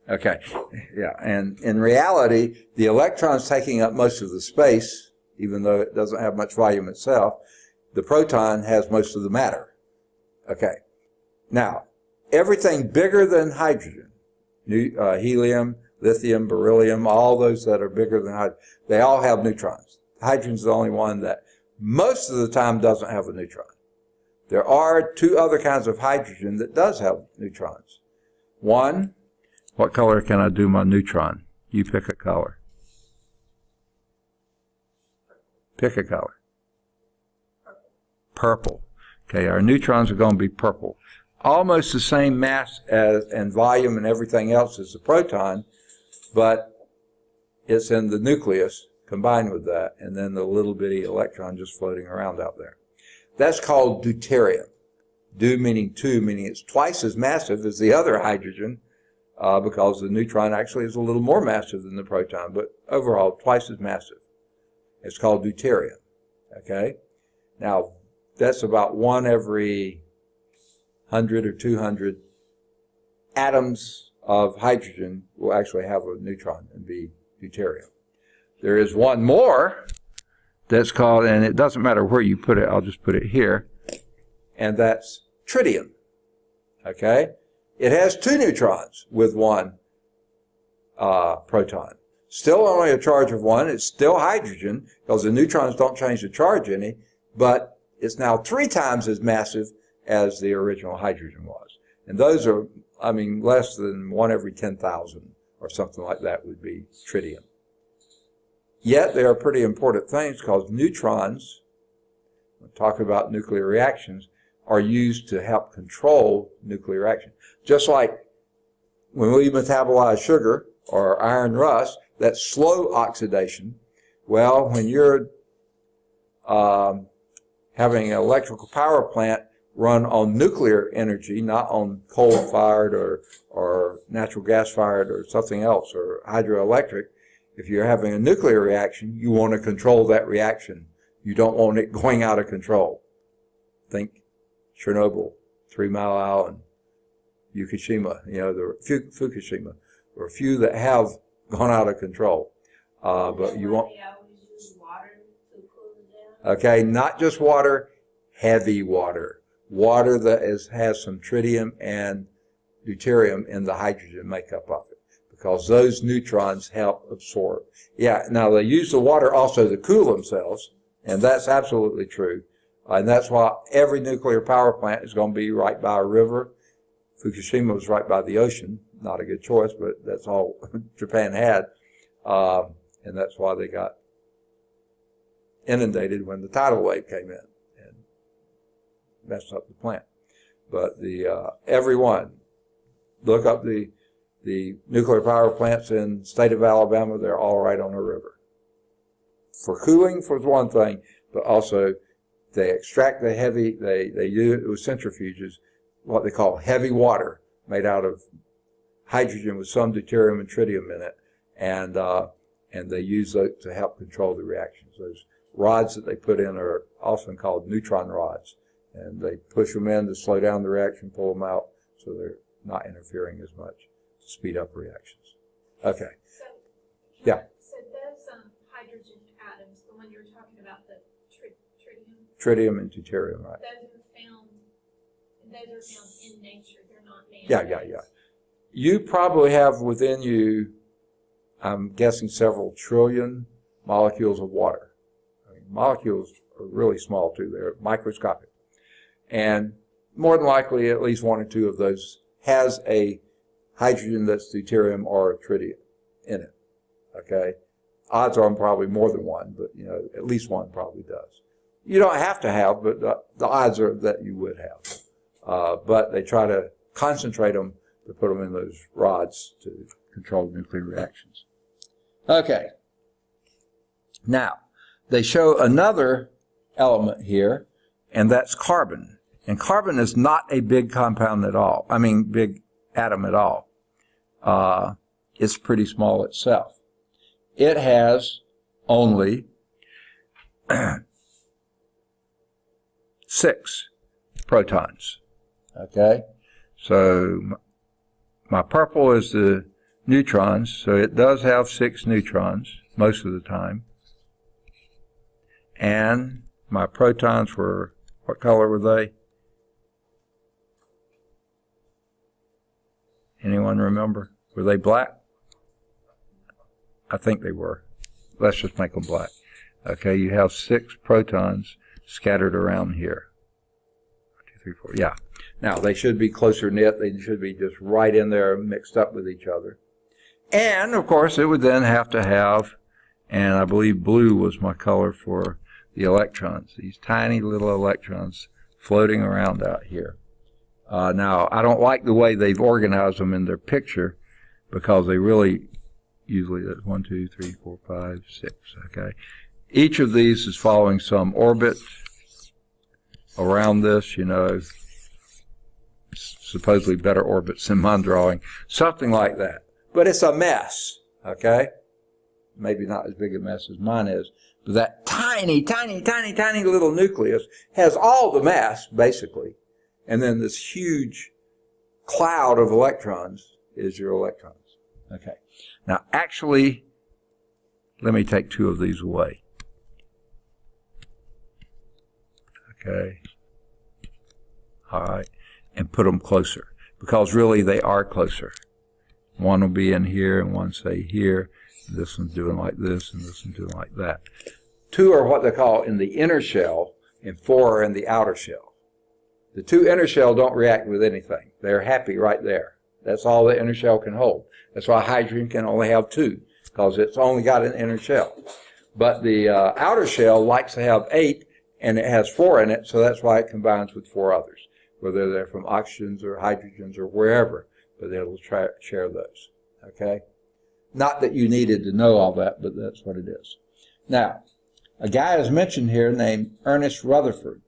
Okay. Yeah. And in reality, the electron's taking up most of the space, even though it doesn't have much volume itself. The proton has most of the matter. Okay. Now, everything bigger than hydrogen, helium, lithium, beryllium, all those that are bigger than hydrogen, they all have neutrons. Hydrogen's the only one that most of the time doesn't have a neutron. There are two other kinds of hydrogen that does have neutrons. One, what color can I do my neutron? You pick a color. Pick a color. Purple. Okay, our neutrons are going to be purple. Almost the same mass as and volume and everything else as the proton, but it's in the nucleus combined with that, and then the little bitty electron just floating around out there. That's called deuterium. Dew meaning two, meaning it's twice as massive as the other hydrogen, because the neutron actually is a little more massive than the proton, but overall twice as massive. It's called deuterium. Okay? Now, that's about 1 every 100 or 200 atoms of hydrogen will actually have a neutron and be deuterium. There is one more that's called, and it doesn't matter where you put it, I'll just put it here, and that's tritium. Okay? It has 2 neutrons with 1 proton. Still only a charge of 1. It's still hydrogen because the neutrons don't change the charge any, but it's now 3 times as massive as the original hydrogen was. And those are, I mean, less than 1 every 10,000 or something like that would be tritium. Yet they are pretty important things because neutrons, when talking about nuclear reactions, are used to help control nuclear reaction. Just like when we metabolize sugar or iron rust, that's slow oxidation. Well, when you're having an electrical power plant run on nuclear energy, not on coal-fired or natural gas-fired or something else, or hydroelectric. If you're having a nuclear reaction, you want to control that reaction. You don't want it going out of control. Think Chernobyl, 3 Mile Island, Fukushima, Fukushima. There are a few that have gone out of control. But you want... They always use water to cool it down? Okay, not just water, heavy water. Water that has some tritium and deuterium in the hydrogen makeup of it, because those neutrons help absorb. Yeah, now they use the water also to cool themselves, and that's absolutely true. And that's why every nuclear power plant is going to be right by a river. Fukushima was right by the ocean. Not a good choice, but that's all Japan had. And that's why they got inundated when the tidal wave came in and messed up the plant. But every one, look up the nuclear power plants in the state of Alabama, they're all right on a river. For cooling, for one thing, but also they extract the heavy, they do it with centrifuges, what they call heavy water, made out of hydrogen with some deuterium and tritium in it, and they use that to help control the reactions. Those rods that they put in are often called neutron rods, and they push them in to slow down the reaction, pull them out, so they're not interfering as much to speed up reactions. Okay. So, yeah. So those hydrogen atoms, the one you were talking about, the tritium. Tritium and deuterium, right? Those are found in nature. They're not man-made. Yeah. You probably have within you, I'm guessing, several trillion molecules of water. I mean, molecules are really small too. They're microscopic. And more than likely, at least one or two of those has a hydrogen that's deuterium or tritium in it. Okay? Odds are probably more than one, but at least one probably does. You don't have to have, but the odds are that you would have. But they try to concentrate them to put them in those rods to control nuclear reactions. Okay. Now, they show another element here, and that's carbon. And carbon is not a big compound at all. I mean, big atom at all. It's pretty small itself. It has only 6 protons. Okay? So my purple is the neutrons, so it does have 6 neutrons most of the time. And my protons were, what color were they? Anyone remember? Were they black? I think they were. Let's just make them black. Okay, you have 6 protons scattered around here. 1, 2, 3, 4. Yeah. Now, they should be closer knit. They should be just right in there mixed up with each other. And, of course, it would then have to have, and I believe blue was my color for the electrons, these tiny little electrons floating around out here. Now, I don't like the way they've organized them in their picture, because they really, usually that's 1, 2, 3, 4, 5, 6, okay? Each of these is following some orbit around this, supposedly better orbits than mine drawing, something like that. But it's a mess, okay? Maybe not as big a mess as mine is, but that tiny, tiny, tiny, tiny little nucleus has all the mass, basically. And then this huge cloud of electrons is your electrons. Okay. Now, actually, let me take 2 of these away. Okay. All right. And put them closer, because really they are closer. One will be in here and one say here. This one's doing like this and this one's doing like that. 2 are what they call in the inner shell and 4 are in the outer shell. The 2 inner shell don't react with anything. They're happy right there. That's all the inner shell can hold. That's why hydrogen can only have 2, because it's only got an inner shell. But the outer shell likes to have 8, and it has 4 in it, so that's why it combines with 4 others, whether they're from oxygens or hydrogens or wherever, but it'll share those. Okay? Not that you needed to know all that, but that's what it is. Now, a guy is mentioned here named Ernest Rutherford.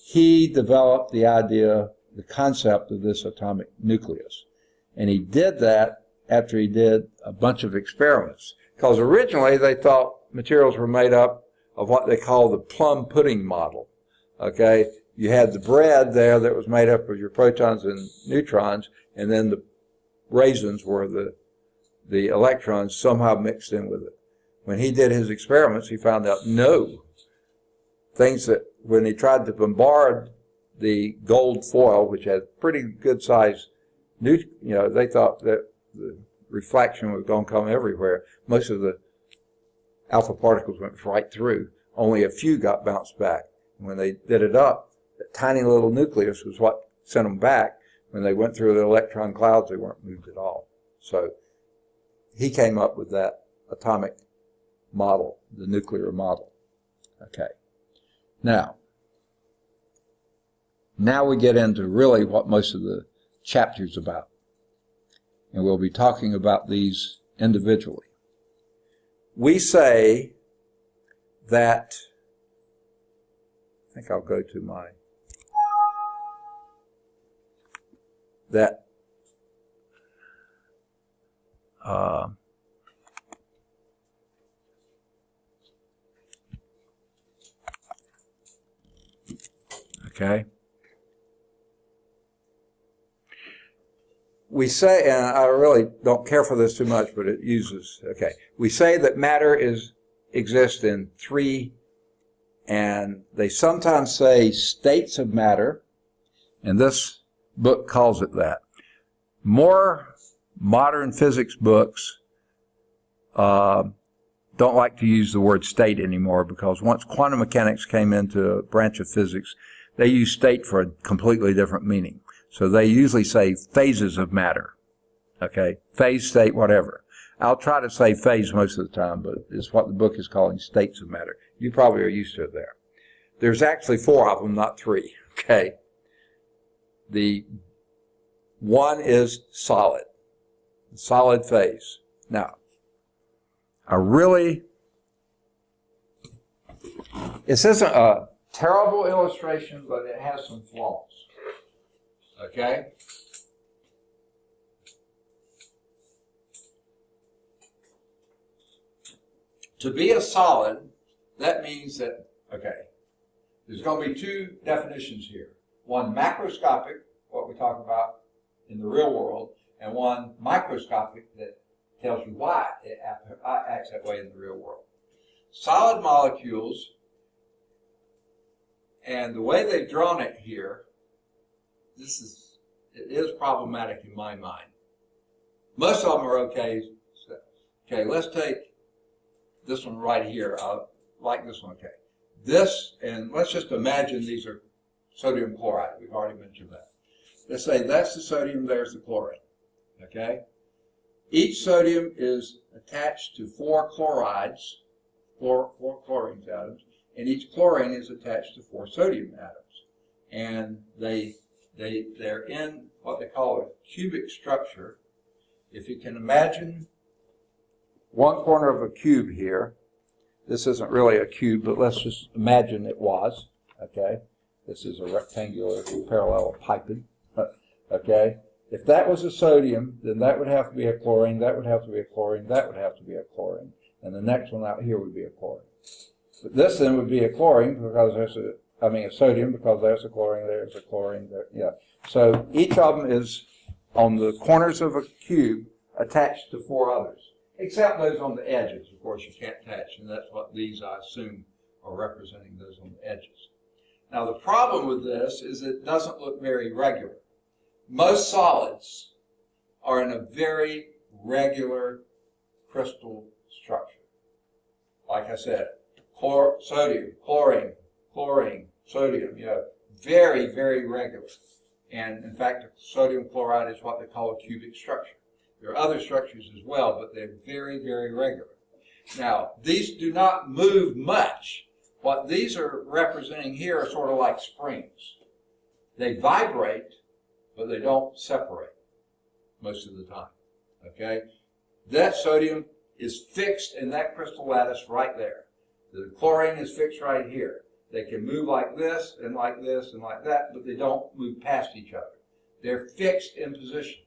he developed the idea, the concept of this atomic nucleus. And he did that after he did a bunch of experiments. Because originally they thought materials were made up of what they call the plum pudding model. Okay? You had the bread there that was made up of your protons and neutrons, and then the raisins were the electrons somehow mixed in with it. When he did his experiments, he found out no. Things that, when he tried to bombard the gold foil, which had pretty good size, they thought that the reflection was going to come everywhere. Most of the alpha particles went right through. Only a few got bounced back. When they did it up, that tiny little nucleus was what sent them back. When they went through the electron clouds, they weren't moved at all. So he came up with that atomic model, the nuclear model. Okay. Now we get into really what most of the chapter's about. And we'll be talking about these individually. We say that, I think I'll go to my, that okay. We say, and I really don't care for this too much, but it uses, okay. We say that matter exists in three, and they sometimes say states of matter, and this book calls it that. More modern physics books don't like to use the word state anymore, because once quantum mechanics came into a branch of physics, they use state for a completely different meaning. So they usually say phases of matter. Okay? Phase, state, whatever. I'll try to say phase most of the time, but it's what the book is calling states of matter. You probably are used to it there. There's actually 4 of them, not 3. Okay? The one is solid. Solid phase. Now, this isn't a terrible illustration, but it has some flaws. Okay? To be a solid, that means that, okay, there's going to be 2 definitions here. One macroscopic, what we talk about in the real world, and one microscopic that tells you why it acts that way in the real world. Solid molecules, and the way they've drawn it here, it is problematic in my mind. Most of them are okay. Okay, let's take this one right here. I like this one, okay. This, and let's just imagine these are sodium chloride. We've already mentioned that. Let's say that's the sodium, there's the chlorine, okay? Each sodium is attached to 4 chlorides, 4 chlorine atoms, and each chlorine is attached to 4 sodium atoms. And they're in what they call a cubic structure. If you can imagine one corner of a cube here, this isn't really a cube, but let's just imagine it was, okay? This is a rectangular parallelepiped, okay? If that was a sodium, then that would have to be a chlorine, that would have to be a chlorine, that would have to be a chlorine, and the next one out here would be a chlorine. But this then would be a chlorine because there's a sodium because there's a chlorine, there's a chlorine, there, yeah. So each of them is on the corners of a cube attached to 4 others, except those on the edges. Of course, you can't attach, and that's what these, I assume, are representing, those on the edges. Now, the problem with this is it doesn't look very regular. Most solids are in a very regular crystal structure. Like I said, sodium, chlorine, chlorine, sodium, very, very regular. And in fact, sodium chloride is what they call a cubic structure. There are other structures as well, but they're very, very regular. Now, these do not move much. What these are representing here are sort of like springs. They vibrate, but they don't separate most of the time. Okay? That sodium is fixed in that crystal lattice right there. The chlorine is fixed right here. They can move like this and like this and like that, but they don't move past each other. They're fixed in position.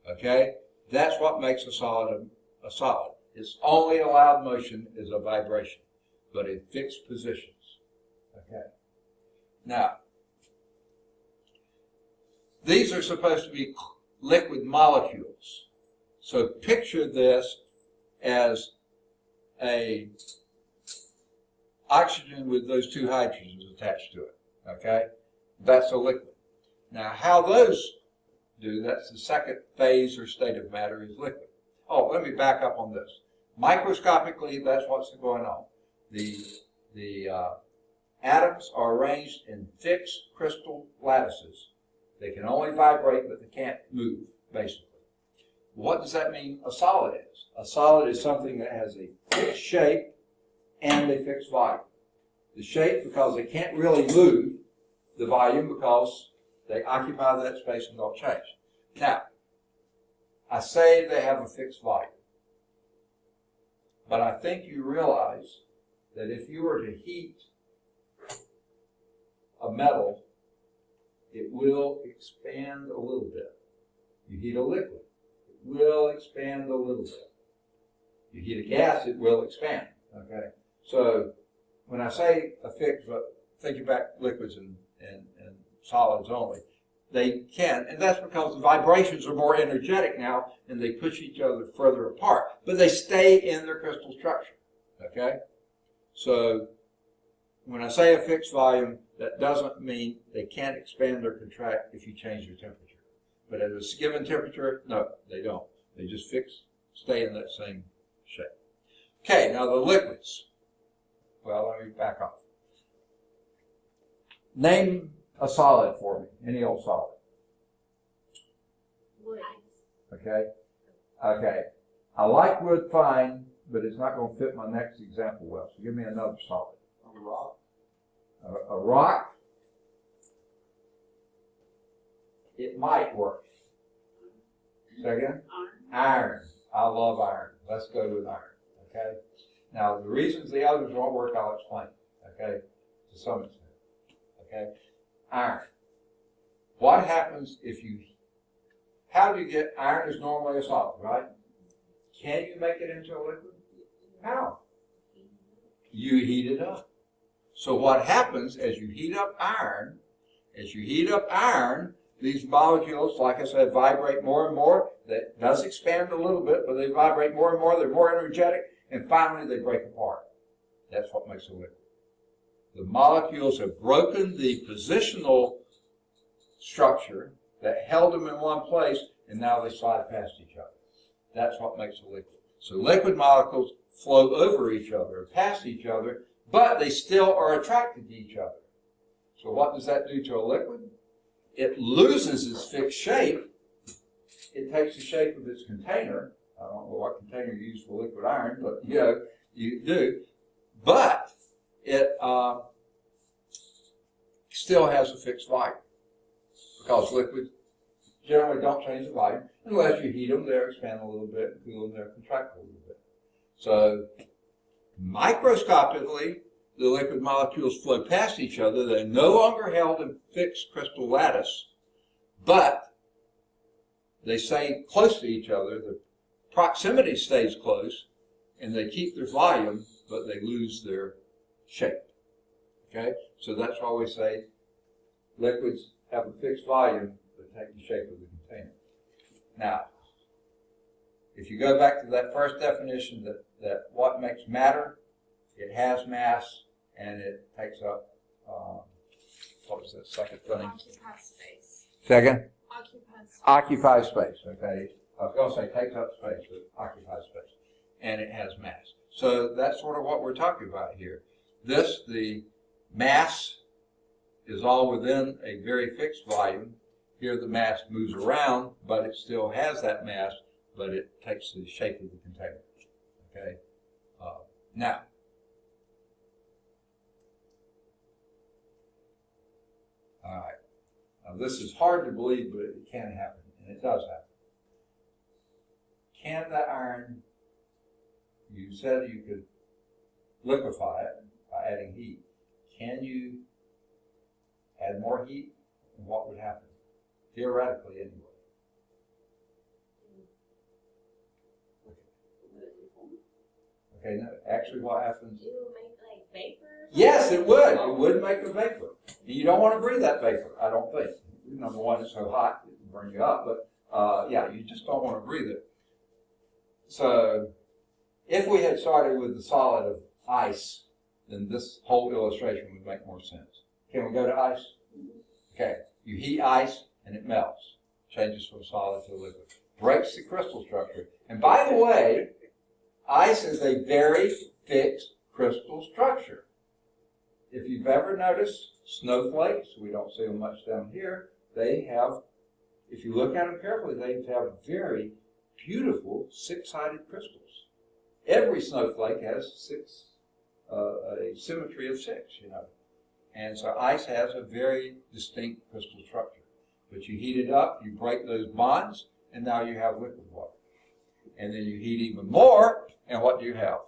Okay? That's what makes a solid a solid. Its only allowed motion is a vibration, but in fixed positions. Okay? Now, these are supposed to be liquid molecules. So picture this as a oxygen with those two hydrogens attached to it. Okay? That's a liquid. Now, how those do, that's the second phase or state of matter, is liquid. Oh, let me back up on this. Microscopically, that's what's going on. The atoms are arranged in fixed crystal lattices. They can only vibrate, but they can't move, basically. What does that mean a solid is? A solid is something that has a fixed shape and a fixed volume. The shape, because they can't really move. The volume, because they occupy that space and don't change. Now, I say they have a fixed volume. But I think you realize that if you were to heat a metal, it will expand a little bit. You heat a liquid, it will expand a little bit. You heat a gas, it will expand. Okay? So when I say a fixed, think about liquids and solids only, they can, and that's because the vibrations are more energetic now and they push each other further apart, but they stay in their crystal structure. Okay? So when I say a fixed volume, that doesn't mean they can't expand or contract if you change your temperature. But at a given temperature, no, they don't. They just stay in that same shape. Okay, now the liquids. Well, let me back off. Name a solid for me, any old solid. Wood. Okay? Okay. I like wood fine, but it's not going to fit my next example well. So give me another solid. A rock. A rock, it might work. Second? Iron. I love iron. Let's go with iron. Okay? Now, the reasons the others won't work, I'll explain. Okay? To some extent. Okay? Iron. What happens if you, how do you get, iron is normally a solid, right? Can you make it into a liquid? How? You heat it up. So what happens as you heat up iron, these molecules, like I said, vibrate more and more. That does expand a little bit, but they vibrate more and more. They're more energetic, and finally they break apart. That's what makes a liquid. The molecules have broken the positional structure that held them in one place, and now they slide past each other. That's what makes a liquid. So liquid molecules flow over each other, past each other, but they still are attracted to each other. So what does that do to a liquid? It loses its fixed shape. It takes the shape of its container. I don't know what container you use for liquid iron, but you do. But it still has a fixed volume, because liquids generally don't change the volume unless you heat them. They'll expand a little bit, cool them, they'll contract a little bit. So microscopically, the liquid molecules flow past each other. They're no longer held in fixed crystal lattice, but they stay close to each other. The proximity stays close, and they keep their volume, but they lose their shape. Okay? So that's why we say liquids have a fixed volume, but take the shape of the container. Now, if you go back to that first definition, that what makes matter, it has mass, and it takes up, what was that second thing? Occupies space. Second? Occupies space. Occupies space, okay. I was going to say takes up space, but occupies space. And it has mass. So that's sort of what we're talking about here. The mass is all within a very fixed volume. Here the mass moves around, but it still has that mass, but it takes the shape of the container. Okay? Now, all right. Now this is hard to believe, but it can happen, and it does happen. Can the iron, you said you could liquefy it by adding heat. can you add more heat? And what would happen? Theoretically, anyway. Okay, no, actually what happens? It will make like vapor? Yes, it would. It would make a vapor. You don't want to breathe that vapor, I don't think. Number one, it's so hot, it will burn you up. But yeah, you just don't want to breathe it. So if we had started with the solid of ice, then this whole illustration would make more sense. Can we go to ice? Okay. You heat ice and it melts. Changes from solid to liquid. Breaks the crystal structure. And by the way, ice is a very fixed crystal structure. If you've ever noticed snowflakes, we don't see them much down here, they have, if you look at them carefully, they have very beautiful six-sided crystals. Every snowflake has a symmetry of six, you know. And so ice has a very distinct crystal structure. But you heat it up, you break those bonds, and now you have liquid water. And then you heat even more, and what do you have?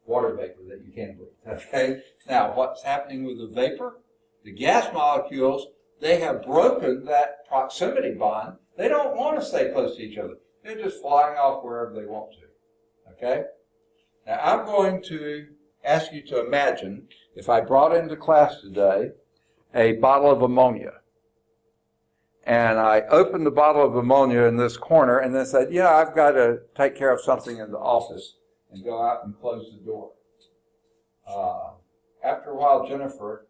Water vapor that you can breathe. Okay? Now, what's happening with the vapor? The gas molecules, they have broken that proximity bond. They don't want to stay close to each other. They're just flying off wherever they want to. Okay? Now, I'm going to ask you to imagine if I brought into class today a bottle of ammonia. And I opened the bottle of ammonia in this corner and then said, yeah, I've got to take care of something in the office, and go out and close the door. After a while, Jennifer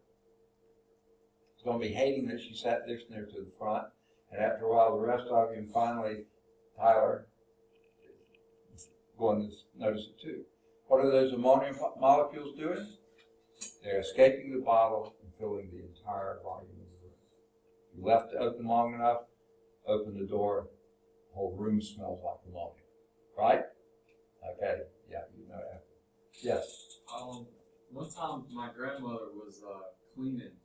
is going to be hating that she sat this near to the front. And after a while, the rest of you, and finally, Tyler, is going to notice it too. What are those ammonia molecules doing? They're escaping the bottle and filling the entire volume of the room. You left it open long enough, open the door, the whole room smells like ammonia. Right? Okay. Yeah, you know that. Yes. One time my grandmother was cleaning,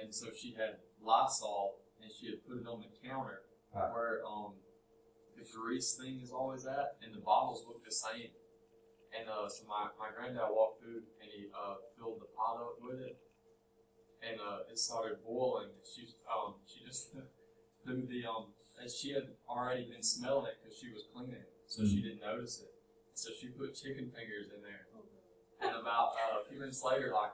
and so she had Lysol, and she had put it on the counter where the grease thing is always at, and the bottles look the same. And so my granddad walked through, and he filled the pot up with it, and it started boiling. And she just threw the and she had already been smelling it because she was cleaning, so she didn't notice it. So she put chicken fingers in there, and about a few minutes later, like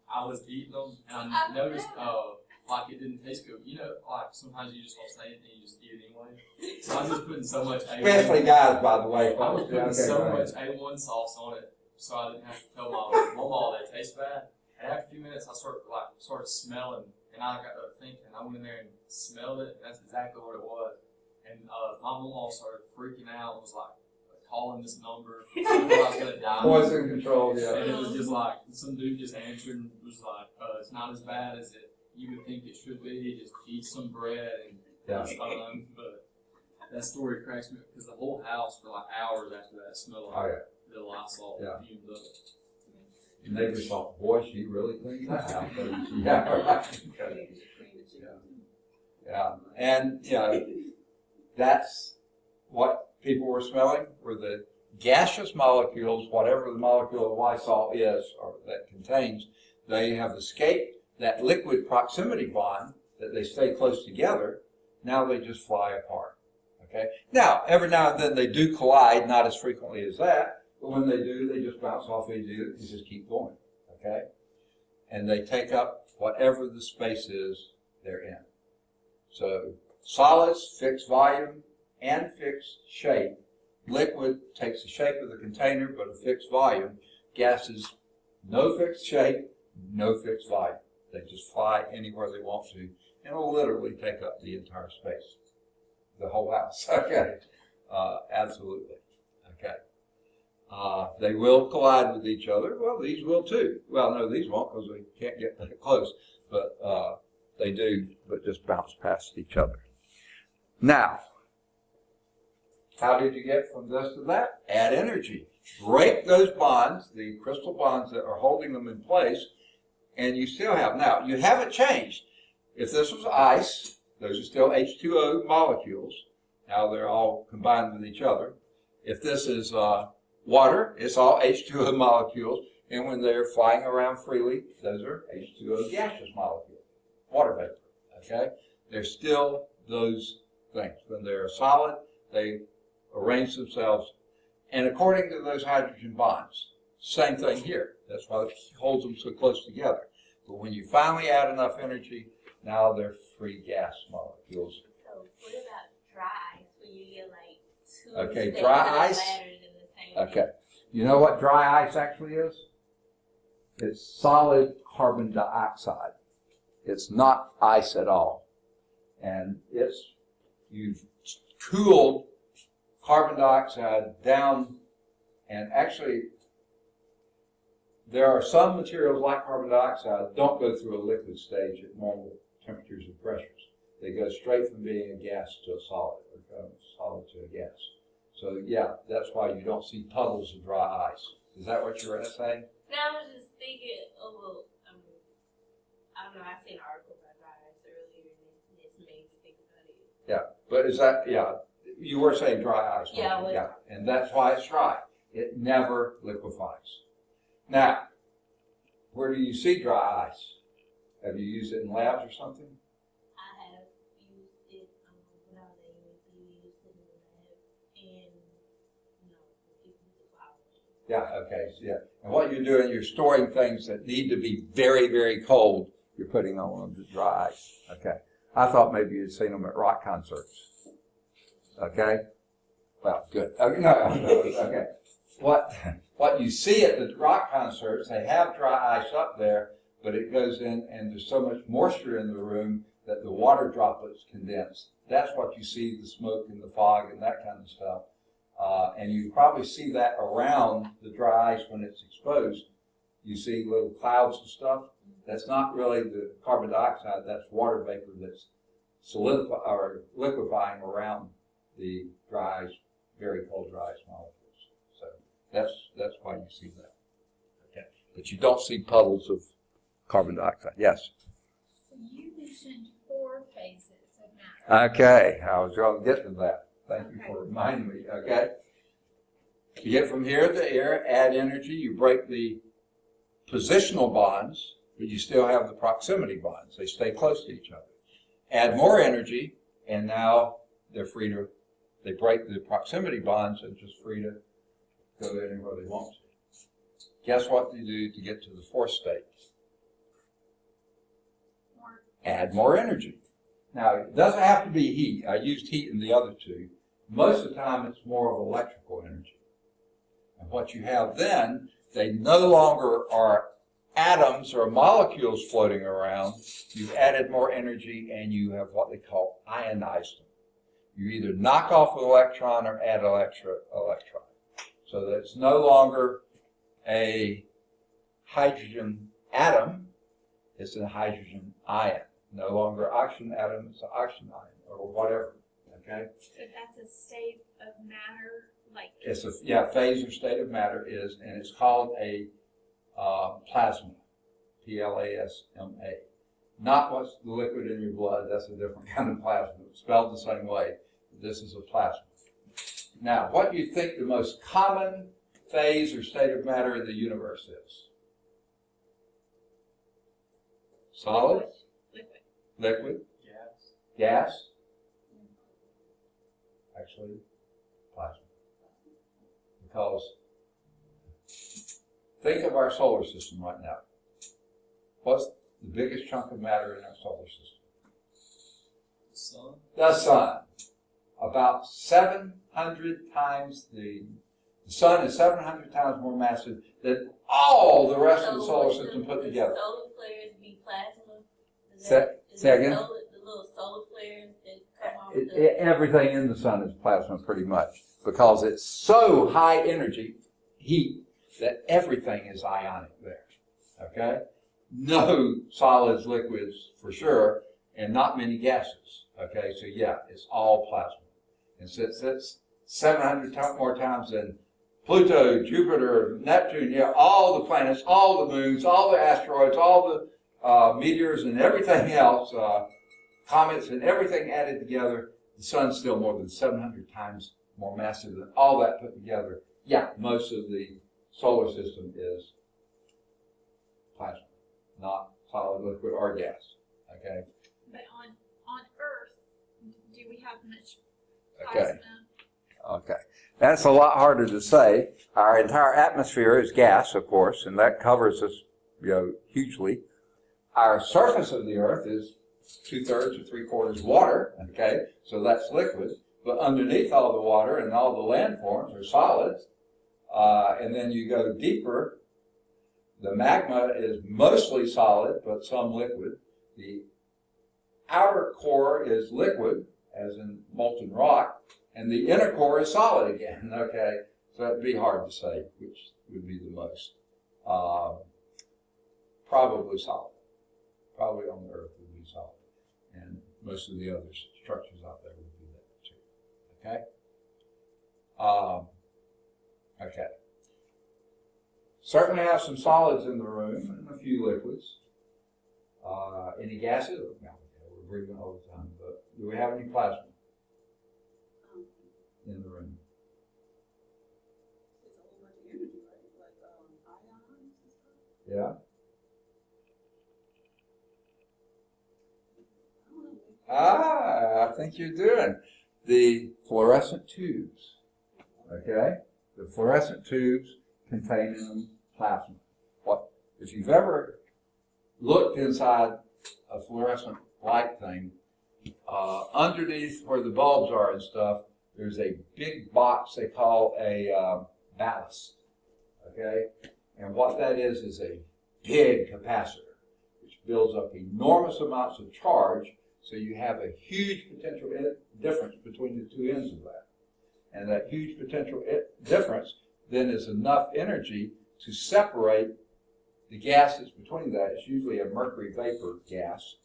I was eating them, and I noticed like it didn't taste good. You know, like sometimes you just won't say anything, you just eat it anyway. So I was just putting so much A1. Especially guys, by the way. I was putting so much A1 sauce on it, so I didn't have to tell my mama that it tastes bad. And after a few minutes, I started smelling, and I got to thinking. I went in there and smelled it, and that's exactly what it was. And my mama started freaking out. Was like calling this number. I was gonna die. Poison control, yeah. And it was just like some dude just answered and was like, "It's not as bad as you would think it should be. Just eat some bread and it's fine." But that story cracks me up because the whole house for like hours after that smelled like the Lysol fumed up. And they just thought, boy, she really cleaned that house. Yeah, right. Yeah. And, you know, that's what people were smelling were the gaseous molecules, whatever the molecule of Lysol is or that contains, they have escaped that liquid proximity bond that they stay close together. Now they just fly apart. Okay. Now, every now and then they do collide, not as frequently as that. But when they do, they just bounce off each other and just keep going, okay? And they take up whatever the space is they're in. So solids, fixed volume and fixed shape. Liquid takes the shape of the container, but a fixed volume. Gases, no fixed shape, no fixed volume. They just fly anywhere they want to, and will literally take up the entire space, the whole house, okay? Absolutely, okay. They will collide with each other. Well, these will too. Well, no, these won't because they can't get that close. But they do, but just bounce past each other. Now, how did you get from this to that? Add energy. Break those bonds, the crystal bonds that are holding them in place, and you still have. Now, you haven't changed. If this was ice, those are still H2O molecules. Now they're all combined with each other. If this is water, it's all H2O molecules. And when they're flying around freely, those are H2O gaseous molecules, water vapor, okay? They're still those things. When they're solid, they arrange themselves. And according to those hydrogen bonds, same thing here. That's why it holds them so close together. But when you finally add enough energy, now they're free gas molecules. So what about dry ice, where you get like two Okay, states dry that are ice. laddered in the same Okay. You know what dry ice actually is? It's solid carbon dioxide. It's not ice at all. And you've cooled carbon dioxide down, and actually there are some materials like carbon dioxide that don't go through a liquid stage at normal temperatures and pressures. They go straight from being a gas to a solid, or solid to a gas. So yeah, that's why you don't see puddles of dry ice. Is that what you're saying? No, I was just thinking, I don't know, I seen an article about dry ice earlier, and it made me think about it. Yeah, but is that, yeah, you were saying dry ice. Yeah, yeah, and that's why it's dry. It never liquefies. Now, where do you see dry ice? Have you used it in labs or something? I have used it when I was at UNC, we used it in the lab, and people use it for outlet. Yeah, okay, so yeah. And what you're doing, you're storing things that need to be very, very cold. You're putting on them to dry ice. Okay. I thought maybe you'd seen them at rock concerts. Okay? Well, good. Okay, no, okay. What you see at the rock concerts, they have dry ice up there, but it goes in and there's so much moisture in the room that the water droplets condense. That's what you see, the smoke and the fog and that kind of stuff. And you probably see that around the dry ice when it's exposed. You see little clouds and stuff. That's not really the carbon dioxide, that's water vapor that's solidifying or liquefying around the dry ice, very cold dry ice molecules. So that's why you see that. Okay. But you don't see puddles of carbon dioxide. Yes? So you mentioned 4 phases of matter. Okay, I was going to get to that. Thank you for reminding me. Okay. You get from here to there, add energy, you break the positional bonds, but you still have the proximity bonds. They stay close to each other. Add more energy, and now they're free to, they break the proximity bonds and just free to go anywhere they want to. Guess what you do to get to the 4th state? Add more energy. Now, it doesn't have to be heat. I used heat in the other 2. Most of the time, it's more of electrical energy. And what you have then, they no longer are atoms or molecules floating around. You've added more energy and you have what they call ionized them. You either knock off an electron or add electron. So that it's no longer a hydrogen atom, it's a hydrogen ion. No longer oxygen atom, it's an oxygen ion or whatever. Okay? So that's a state of matter, like it's a phase or state of matter is, and it's called a plasma, P-L-A-S-M-A. Not what's the liquid in your blood. That's a different kind of plasma. It's spelled the same way. This is a plasma. Now, what do you think the most common phase or state of matter in the universe is? Solid? Liquid? Gas? Actually, plasma. Because think of our solar system right now. What's the biggest chunk of matter in our solar system? The sun? The sun. About 700 times the sun is 700 times more massive than all the rest of the solar system put together. The solar flares be plasma? Say again? The little solar flares that come off Everything in the sun is plasma pretty much because it's so high energy heat that everything is ionic there. Okay? No solids, liquids for sure, and not many gases. Okay? So yeah, it's all plasma. And since it's 700 more times than Pluto, Jupiter, Neptune, yeah, all the planets, all the moons, all the asteroids, all the meteors and everything else, comets and everything added together, the sun's still more than 700 times more massive than all that put together. Yeah, most of the solar system is plasma, not solid, liquid, or gas. Okay. But on Earth, do we have much Okay. plasma? Okay. That's a lot harder to say. Our entire atmosphere is gas, of course, and that covers us, hugely. Our surface of the Earth is 2/3 or 3/4 water. Okay, so that's liquid. But underneath all the water and all the landforms are solids. And then you go deeper. The magma is mostly solid, but some liquid. The outer core is liquid, as in molten rock, and the inner core is solid again. Okay, so it'd be hard to say which would be the most. Probably solid. Probably on the Earth would be solid, and most of the other structures out there would be that too. Okay. Okay. Certainly have some solids in the room and a few liquids. Any gases? No, we're breathing all the time. But do we have any plasma in the room? It's a whole bunch of energy, right? Like ions and stuff. Yeah. I think you're doing the fluorescent tubes. Okay, the fluorescent tubes contain in them plasma. What if you've ever looked inside a fluorescent light thing? Underneath where the bulbs are and stuff, there's a big box they call a ballast. Okay, and what that is a big capacitor which builds up enormous amounts of charge. So you have a huge potential difference between the two ends of that. And that huge potential difference then is enough energy to separate the gases between that. It's usually a mercury vapor gas.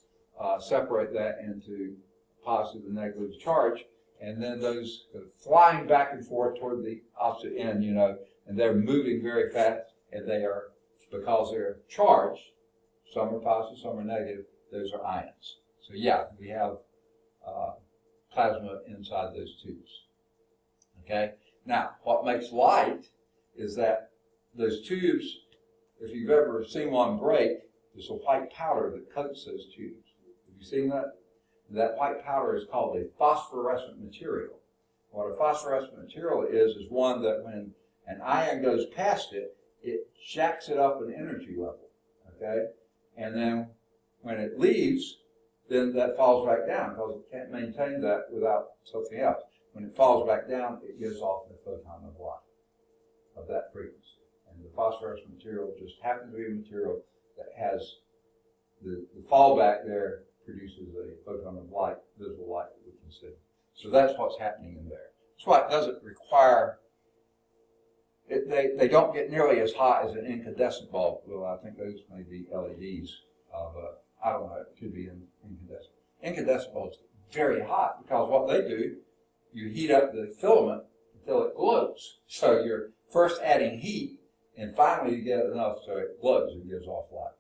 Separate that into positive and negative charge. And then those go flying back and forth toward the opposite end, and they're moving very fast. And they are, because they're charged, some are positive, some are negative, those are ions. So yeah, we have plasma inside those tubes. Okay? Now, what makes light is that those tubes, if you've ever seen one break, there's a white powder that coats those tubes. Have you seen that? That white powder is called a phosphorescent material. What a phosphorescent material is one that when an ion goes past it, it jacks it up in energy level. Okay? And then when it leaves, then that falls back down because it can't maintain that without something else. When it falls back down, it gives off a photon of light of that frequency. And the phosphorescent material just happens to be a material that has the fallback there produces a photon of light, visible light that we can see. So that's what's happening in there. That's why it doesn't require, they don't get nearly as hot as an incandescent bulb. Well, I think those may be LEDs, but I don't know, it could be incandescent. Incandescent bulbs are very hot because what they do, you heat up the filament until it glows. So you're first adding heat, and finally you get enough so it glows and gives off light.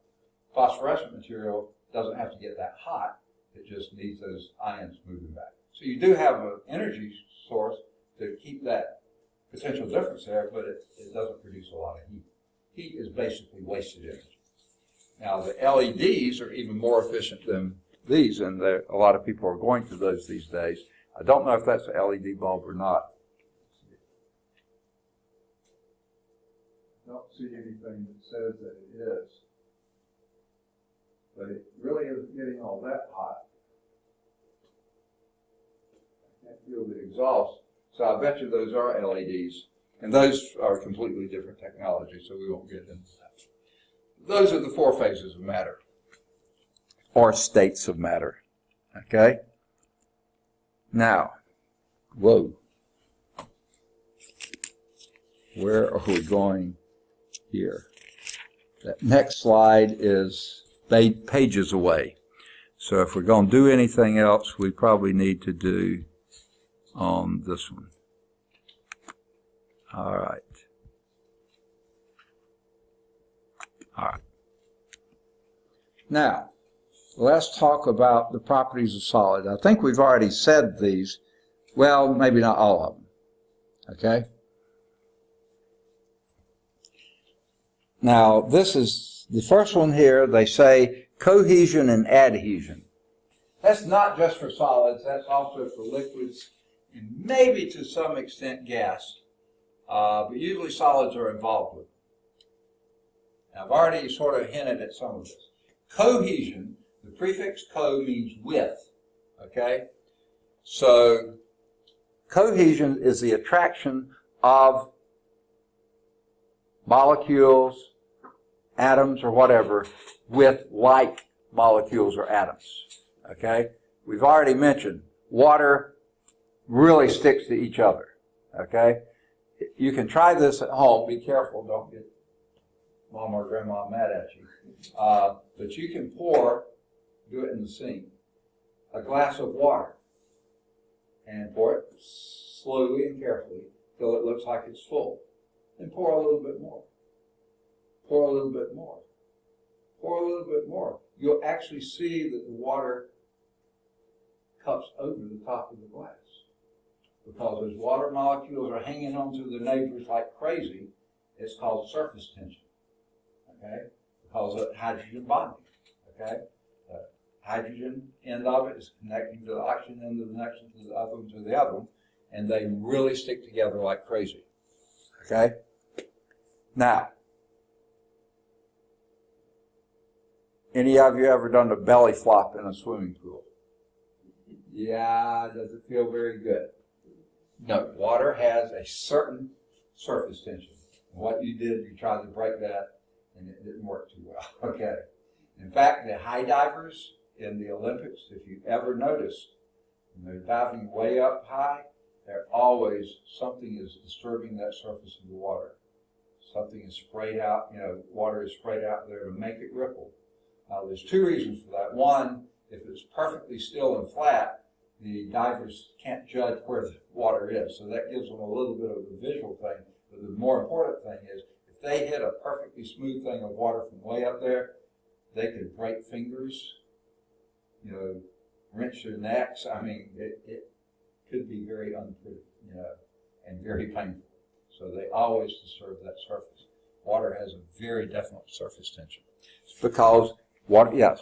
Phosphorescent material doesn't have to get that hot, it just needs those ions moving back. So you do have an energy source to keep that potential difference there, but it doesn't produce a lot of heat. Heat is basically wasted energy. Now, the LEDs are even more efficient than these, and a lot of people are going to those these days. I don't know if that's an LED bulb or not. I don't see anything that says that it is. But it really isn't getting all that hot. I can't feel the exhaust. So I bet you those are LEDs. And those are completely different technology, so we won't get into that. Those are the four phases of matter, or states of matter. Okay? Now, whoa. Where are we going here? That next slide is pages away. So if we're going to do anything else, we probably need to do on this one. All right. All right. Now, let's talk about the properties of solid. I think we've already said these. Well, maybe not all of them. Okay? Now, this is The first one here, they say cohesion and adhesion. That's not just for solids, that's also for liquids, and maybe to some extent gas. But usually solids are involved with it. Now, I've already sort of hinted at some of this. Cohesion, the prefix co means with, okay? So, cohesion is the attraction of molecules, atoms, or whatever, with like molecules or atoms, okay? We've already mentioned water really sticks to each other, okay? You can try this at home. Be careful, don't get mom or grandma mad at you. But you can do it in the sink, a glass of water, and pour it slowly and carefully till it looks like it's full. Then pour a little bit more. Pour a little bit more. Pour a little bit more. You'll actually see that the water cups over the top of the glass. Because as water molecules are hanging onto their neighbors like crazy, it's called surface tension. Okay? Because of hydrogen bonding. Okay? The hydrogen end of it is connecting to the oxygen end of the next one, to the other one, to the other one, and they really stick together like crazy. Okay? Now, any of you ever done a belly flop in a swimming pool? Yeah, does it feel very good? No, water has a certain surface tension. What you did, you tried to break that, and it didn't work too well. Okay. In fact, the high divers in the Olympics, if you ever noticed, when they're diving way up high, they're always, something is disturbing that surface of the water. Something is sprayed out, water is sprayed out there to make it ripple. There's two reasons for that. One, if it's perfectly still and flat, the divers can't judge where the water is. So that gives them a little bit of a visual thing. But the more important thing is, if they hit a perfectly smooth thing of water from way up there, they could break fingers, wrench their necks. I mean, it could be very unpredictable, and very painful. So they always disturb that surface. Water has a very definite surface tension. It's because water, yes?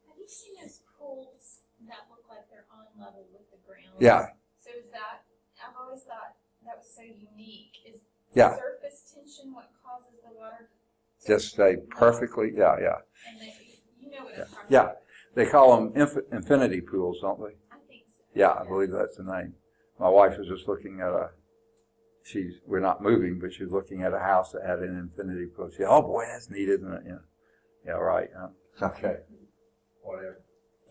Have you seen those pools that look like they're on level with the ground? Yeah. So is that, I've always thought that was so unique. Is Yeah. surface tension what causes the water to Just stay perfectly, yeah. And you know what I'm talking Yeah. about. They call them infinity pools, don't they? I think so. Yeah, I believe that's the name. My wife was just looking at we're not moving, but she's looking at a house that had an infinity pool. She said, oh boy, that's neat, isn't it? Yeah, right. Okay. Whatever.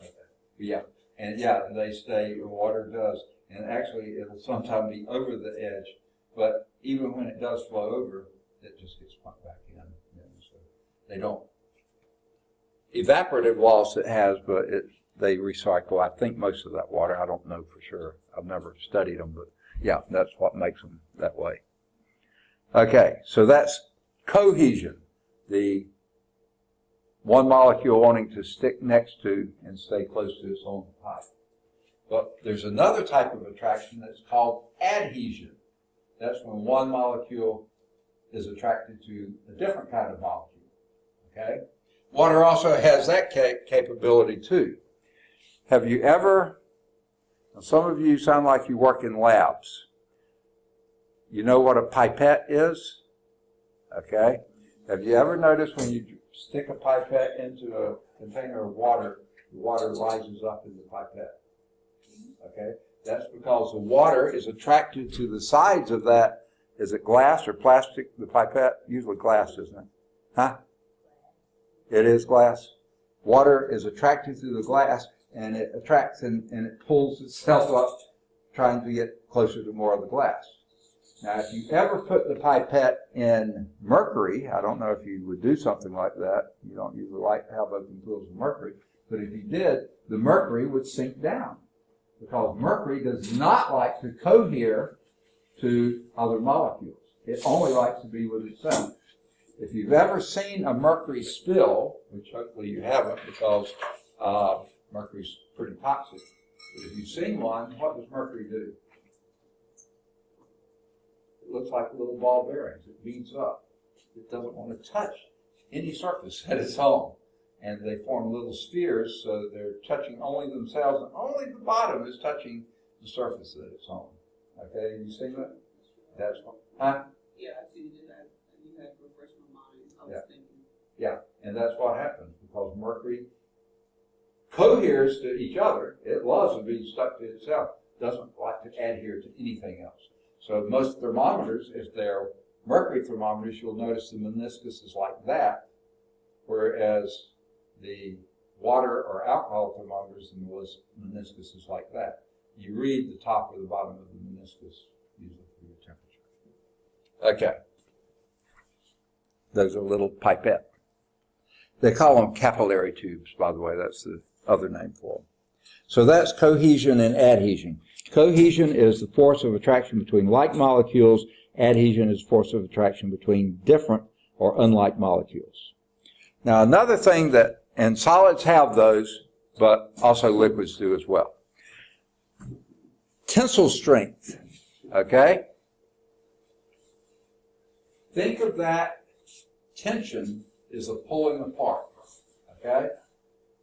Okay. Yeah. And they stay, water does. And actually, it'll sometimes be over the edge. But even when it does flow over, it just gets pumped back in. So they don't. Evaporative loss it has, but they recycle, I think, most of that water. I don't know for sure. I've never studied them, but yeah, that's what makes them that way. Okay, so that's cohesion, the one molecule wanting to stick next to and stay close to its own type. But there's another type of attraction that's called adhesion. That's when one molecule is attracted to a different kind of molecule. Okay? Water also has that capability too. Have you ever, some of you sound like you work in labs. You know what a pipette is? Okay? Have you ever noticed when you stick a pipette into a container of water, the water rises up in the pipette? Okay? That's because the water is attracted to the sides of that. Is it glass or plastic, the pipette? Usually glass, isn't it? Huh? It is glass. Water is attracted to the glass, and it attracts and it pulls itself up, trying to get closer to more of the glass. Now, if you ever put the pipette in mercury, I don't know if you would do something like that. You don't usually like to have open pools of mercury, but if you did, the mercury would sink down, because mercury does not like to cohere to other molecules. It only likes to be with itself. If you've ever seen a mercury spill, which hopefully you haven't because mercury's pretty toxic, but if you've seen one, what does mercury do? It looks like little ball bearings. It beads up. It doesn't want to touch any surface that it's on. And they form little spheres, so they're touching only themselves, and only the bottom is touching the surface that it's on. Okay, you seen that? That's what, huh? Yeah, I see that. You had refreshed my mind. I was Yeah. thinking. Yeah, and that's what happens because mercury coheres to each other. It loves to be stuck to itself. Doesn't like to adhere to anything else. So most thermometers, if they're mercury thermometers, you'll notice the meniscus is like that, whereas the water or alcohol thermometers, the meniscus is like that. You read the top or the bottom of the meniscus usually for your temperature. Okay. Those are little pipette. They call them capillary tubes, by the way. That's the other name for them. So that's cohesion and adhesion. Cohesion is the force of attraction between like molecules. Adhesion is force of attraction between different or unlike molecules. Now, another thing that, and solids have those, but also liquids do as well. Tensile strength, okay? Think of that tension as a pulling apart, okay?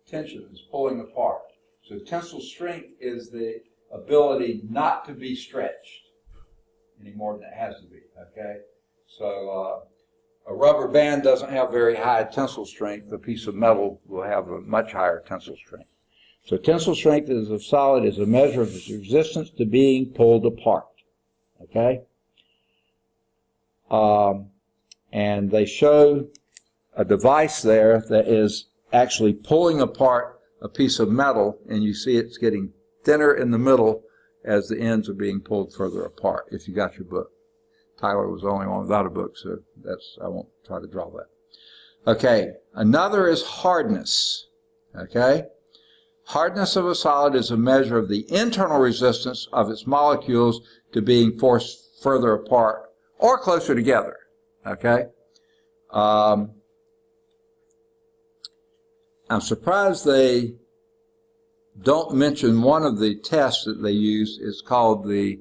Tension is pulling apart. So tensile strength is the ability not to be stretched any more than it has to be, okay? So a rubber band doesn't have very high tensile strength. A piece of metal will have a much higher tensile strength. So tensile strength is of solid is a measure of its resistance to being pulled apart, okay? And they show a device there that is actually pulling apart a piece of metal, and you see it's getting thinner in the middle as the ends are being pulled further apart, if you got your book. Tyler was the only one without a book, so I won't try to draw that. Okay, another is hardness, okay? Hardness of a solid is a measure of the internal resistance of its molecules to being forced further apart or closer together, okay? I'm surprised they don't mention one of the tests that they use. It's called the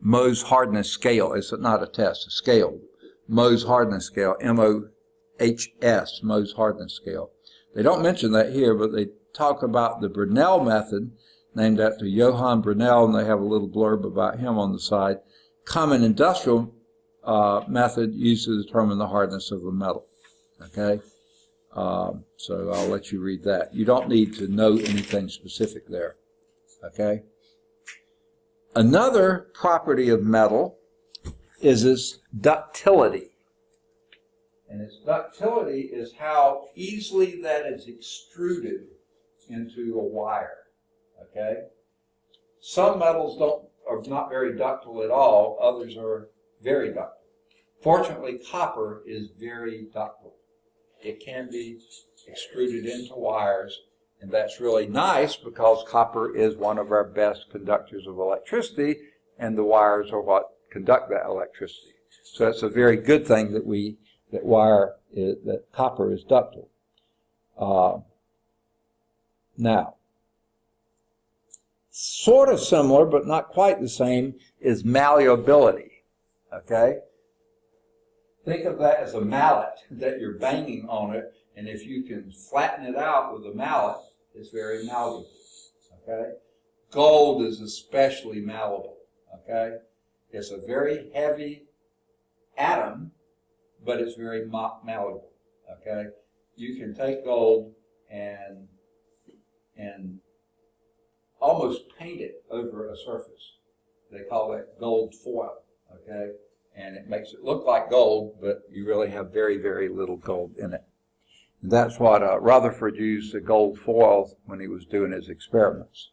Mohs hardness scale. It's not a test, a scale. Mohs hardness scale, M-O-H-S, Mohs hardness scale. They don't mention that here, but they talk about the Brunel method, named after Johann Brunel, and they have a little blurb about him on the side. Common industrial method used to determine the hardness of a metal. Okay? So I'll let you read that. You don't need to know anything specific there. Okay? Another property of metal is its ductility. And its ductility is how easily that is extruded into a wire. Okay? Some metals are not very ductile at all. Others are very ductile. Fortunately, copper is very ductile. It can be extruded into wires, and that's really nice because copper is one of our best conductors of electricity, and the wires are what conduct that electricity. So it's a very good thing that copper is ductile. Now, sort of similar, but not quite the same, is malleability. Okay? Think of that as a mallet that you're banging on it, and if you can flatten it out with a mallet, it's very malleable. Okay? Gold is especially malleable. Okay? It's a very heavy atom, but it's very malleable. Okay? You can take gold and almost paint it over a surface. They call that gold foil. Okay? And it makes it look like gold, but you really have very, very little gold in it. And that's what Rutherford used the gold foil when he was doing his experiments.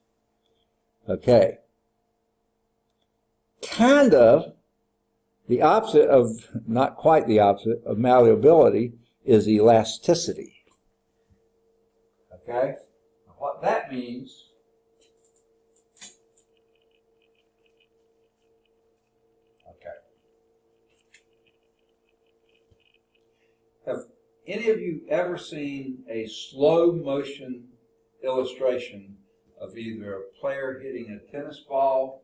Okay. Kind of the opposite of, not quite the opposite, of malleability is elasticity. Okay? What that means have any of you ever seen a slow motion illustration of either a player hitting a tennis ball,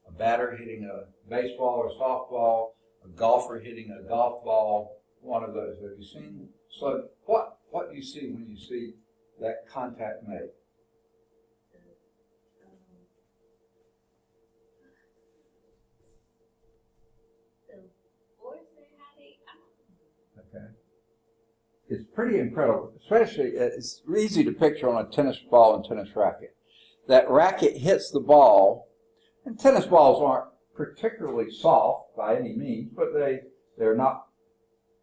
a batter hitting a baseball or softball, a golfer hitting a golf ball, one of those. Have you seen? So what do you see when you see that contact made? Okay. It's pretty incredible, especially it's easy to picture on a tennis ball and tennis racket. That racket hits the ball, and tennis balls aren't particularly soft by any means, but they're not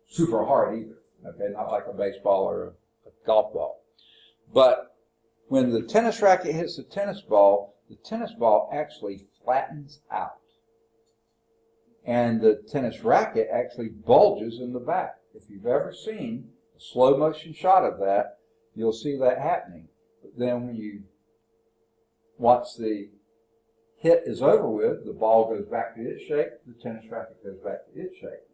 super hard either. Okay, not like a baseball or a golf ball. But when the tennis racket hits the tennis ball actually flattens out. And the tennis racket actually bulges in the back. If you've ever seen a slow motion shot of that, you'll see that happening. But then once the hit is over with, the ball goes back to its shape, the tennis racket goes back to its shape.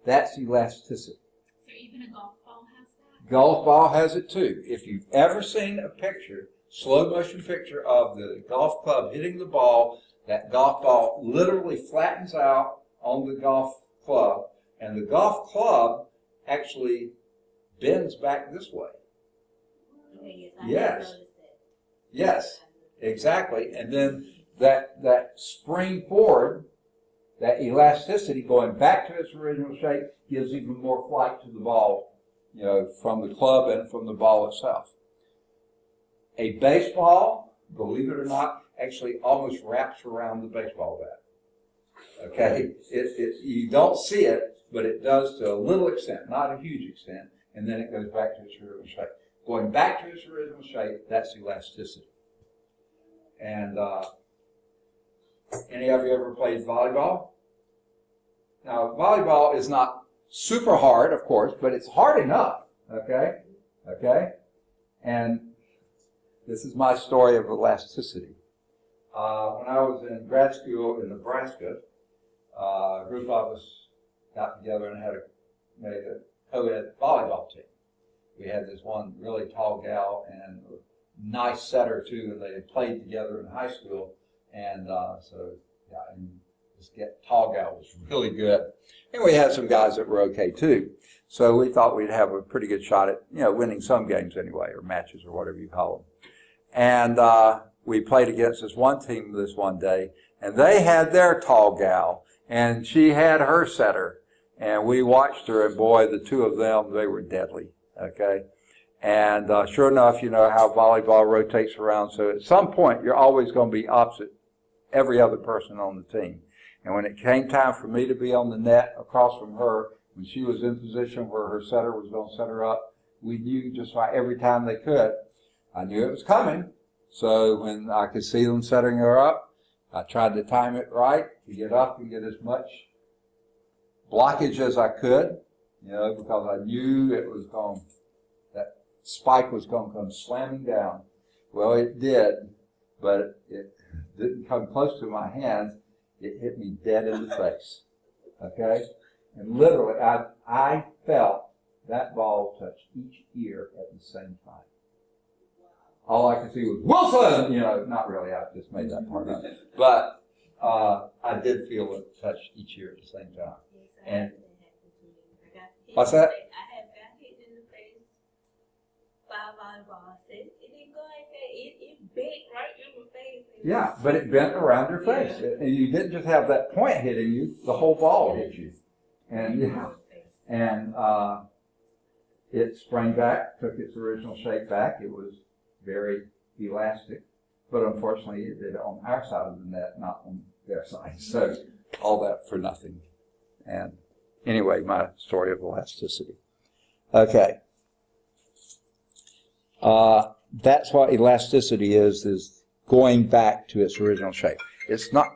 That's elasticity. So even a golf ball has that? Golf ball has it too. If you've ever seen a picture, slow motion picture of the golf club hitting the ball, that golf ball literally flattens out on the golf club, and the golf club actually bends back this way. Okay, Yes. Yes, exactly. And then that spring forward, that elasticity going back to its original shape gives even more flight to the ball, from the club and from the ball itself. A baseball, believe it or not, actually almost wraps around the baseball bat. Okay? You don't see it, but it does to a little extent, not a huge extent, and then it goes back to its original shape. Going back to its original shape, that's elasticity. And any of you ever played volleyball? Now, volleyball is not super hard, of course, but it's hard enough. Okay? Okay? And this is my story of elasticity. When I was in grad school in Nebraska, a group of us got together and made a co-ed volleyball team. We had this one really tall gal and a nice setter too, and they had played together in high school. And and this tall gal was really good. And we had some guys that were okay too. So we thought we'd have a pretty good shot at, winning some games anyway, or matches, or whatever you call them. And we played against this one team this one day, and they had their tall gal, and she had her setter. And we watched her, and boy, the two of them, they were deadly, okay? And sure enough, you know how volleyball rotates around, so at some point, you're always going to be opposite every other person on the team. And when it came time for me to be on the net across from her, when she was in position where her setter was going to set her up, we knew just by every time they could, I knew it was coming. So when I could see them setting her up, I tried to time it right to get up and get as much blockage as I could, because I knew that spike was going to come slamming down. Well, it did, but it didn't come close to my hands. It hit me dead in the face, okay? And literally, I felt that ball touch each ear at the same time. All I could see was, Wilson! Not really, I just made that part up. But I did feel it touch each ear at the same time. And what's that? I have got hit in the face by a volleyball. It didn't go like that. It bent right in my face. Yeah, but it bent around your face. And you didn't just have that point hitting you, the whole ball hit you. And it sprang back, took its original shape back. It was very elastic, but unfortunately it did it on our side of the net, not on their side. So all that for nothing. And anyway, my story of elasticity. Okay. That's what elasticity is going back to its original shape. It's not.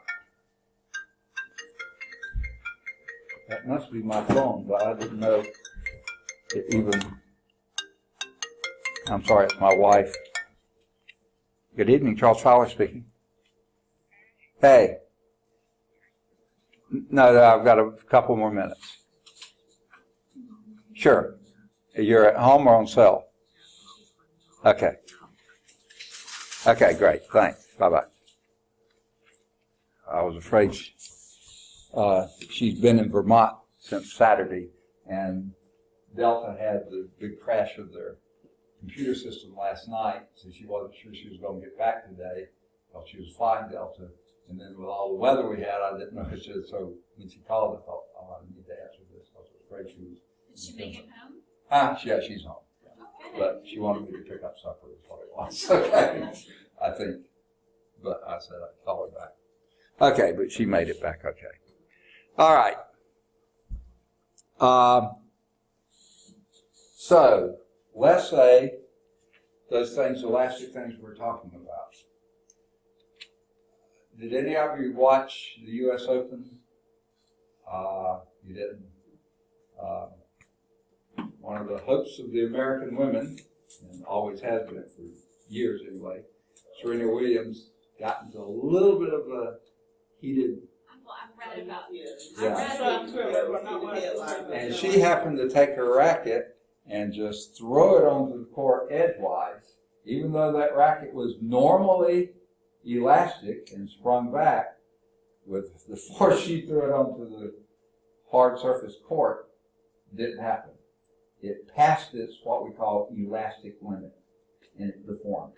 That must be my phone, but I didn't know it even. I'm sorry, it's my wife. Good evening, Charles Fowler speaking. Hey. No, I've got a couple more minutes. Sure. You're at home or on cell? Okay. Okay, great. Thanks. Bye-bye. I was afraid she's been in Vermont since Saturday, and Delta had the big crash of their computer system last night, so she wasn't sure she was going to get back today while she was flying Delta. And then with all the weather we had, I didn't know if she, so when she called, I thought, oh, I need to answer this. I was afraid she was. Did she make it home? Yeah, she's home. Okay. But she wanted me to pick up supper is what it was. Okay. I think. But I said I'd call her back. Okay, but she made it back okay. All right. So let's say those things, elastic things we're talking about. Did any of you watch the U.S. Open? You didn't. One of the hopes of the American women, and always has been for years anyway, Serena Williams got into a little bit of a heated. I've read about it. Yeah. And she happened to take her racket and just throw it onto the court edgewise, even though that racket was normally elastic and sprung back. With the force she threw it onto the hard surface court, didn't happen. It passed its what we call elastic limit, and it deformed.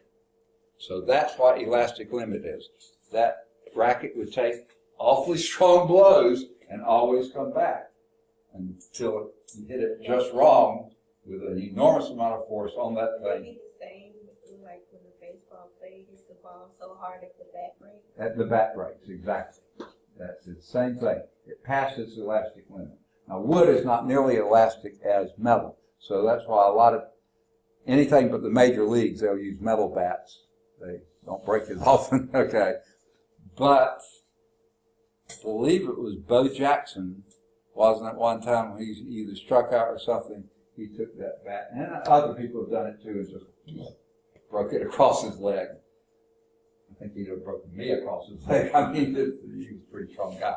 So that's what elastic limit is. That racket would take awfully strong blows and always come back until you hit it just wrong with an enormous amount of force on that thing. Maybe the same, like when a baseball player hits the ball so hard at the bat break. At the bat breaks, exactly. That's the same thing. It passed its elastic limit. Now, wood is not nearly elastic as metal, so that's why a lot of anything but the major leagues, they'll use metal bats. They don't break as often, okay. But I believe it was Bo Jackson, wasn't it, one time when he either struck out or something, he took that bat, and other people have done it too, and just broke it across his leg. I think he'd have broken me across his leg. I mean, he was a pretty strong guy.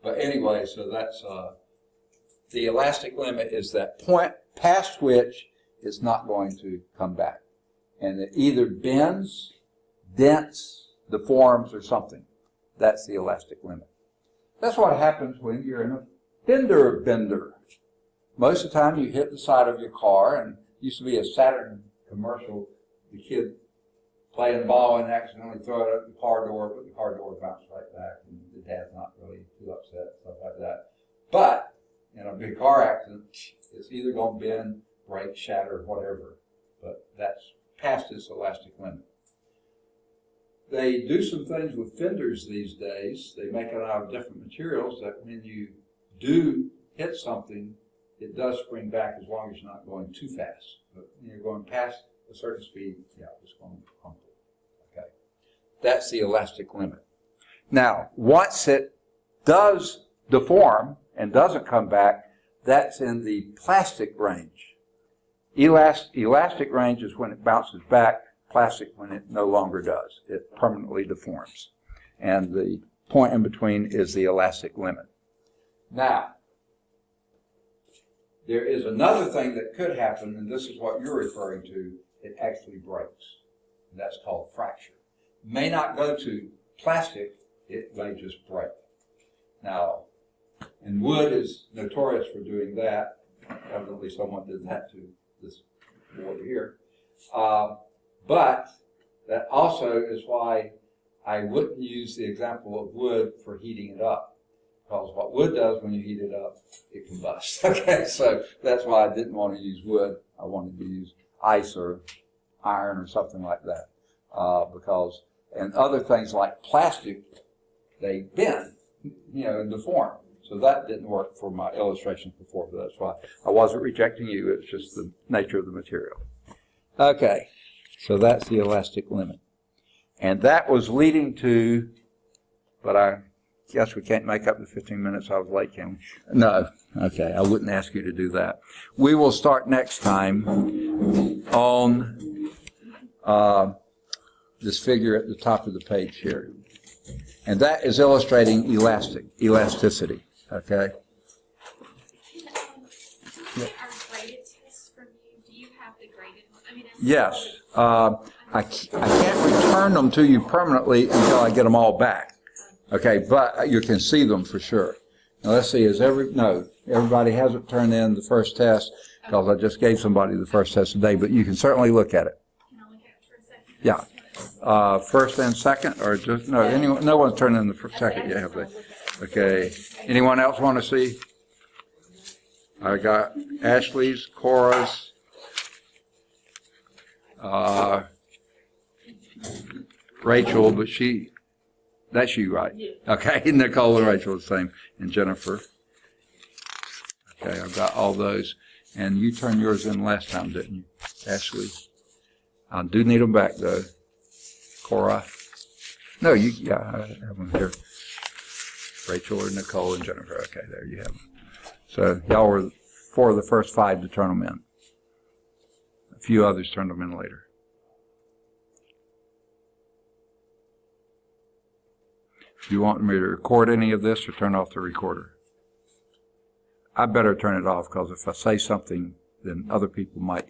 But anyway, so that's the elastic limit is that point past which it's not going to come back. And it either bends, dents, deforms, or something. That's the elastic limit. That's what happens when you're in a fender bender. Most of the time you hit the side of your car, and it used to be a Saturn commercial, the kid playing ball and accidentally throw it at the car door, but the car door bounced right back, and the dad's not really too upset, stuff like that. But in a big car accident, it's either going to bend, break, shatter, whatever. But that's past its elastic limit. They do some things with fenders these days. They make it out of different materials that when you do hit something, it does spring back as long as you're not going too fast. But when you're going past a certain speed, yeah, it's going to crumple. Okay. That's the elastic limit. Now, once it does deform and doesn't come back, that's in the plastic range. Elastic range is when it bounces back. Plastic when it no longer does. It permanently deforms. And the point in between is the elastic limit. Now, there is another thing that could happen, and this is what you're referring to. It actually breaks. And that's called fracture. It may not go to plastic. It may just break. Now, and wood is notorious for doing that. Evidently someone did that to this board here. But that also is why I wouldn't use the example of wood for heating it up. Because what wood does when you heat it up, it combusts. Okay, so that's why I didn't want to use wood. I wanted to use ice or iron or something like that. And other things like plastic, they bend, and deform. So that didn't work for my illustrations before, but that's why I wasn't rejecting you. It's just the nature of the material. Okay, so that's the elastic limit. And that was leading to, but I guess we can't make up the 15 minutes I was late, can we? No. Okay, I wouldn't ask you to do that. We will start next time on this figure at the top of the page here. And that is illustrating elasticity. Okay? Are graded tests from you? Do you have the graded one? I mean, Yes. I can't return them to you permanently until I get them all back. Okay, but you can see them for sure. Now let's see, everybody hasn't turned in the first test. because I just gave somebody the first test today, but you can certainly look at it. Can I look at it for a second? Yeah. First and second, or just, no, anyone, no one's turned in the second yet, have they? Okay. Anyone else want to see? I got Ashley's, Cora's, Rachel, but that's you, right? Okay, Nicole and Rachel are the same, and Jennifer. Okay, I've got all those. And you turned yours in last time, didn't you, Ashley? I do need them back, though. Cora. No, yeah, I have them here. Rachel or Nicole and Jennifer. Okay, there you have them. So y'all were 4 of the first 5 to turn them in. A few others turned them in later. Do you want me to record any of this or turn off the recorder? I better turn it off, because if I say something, then other people might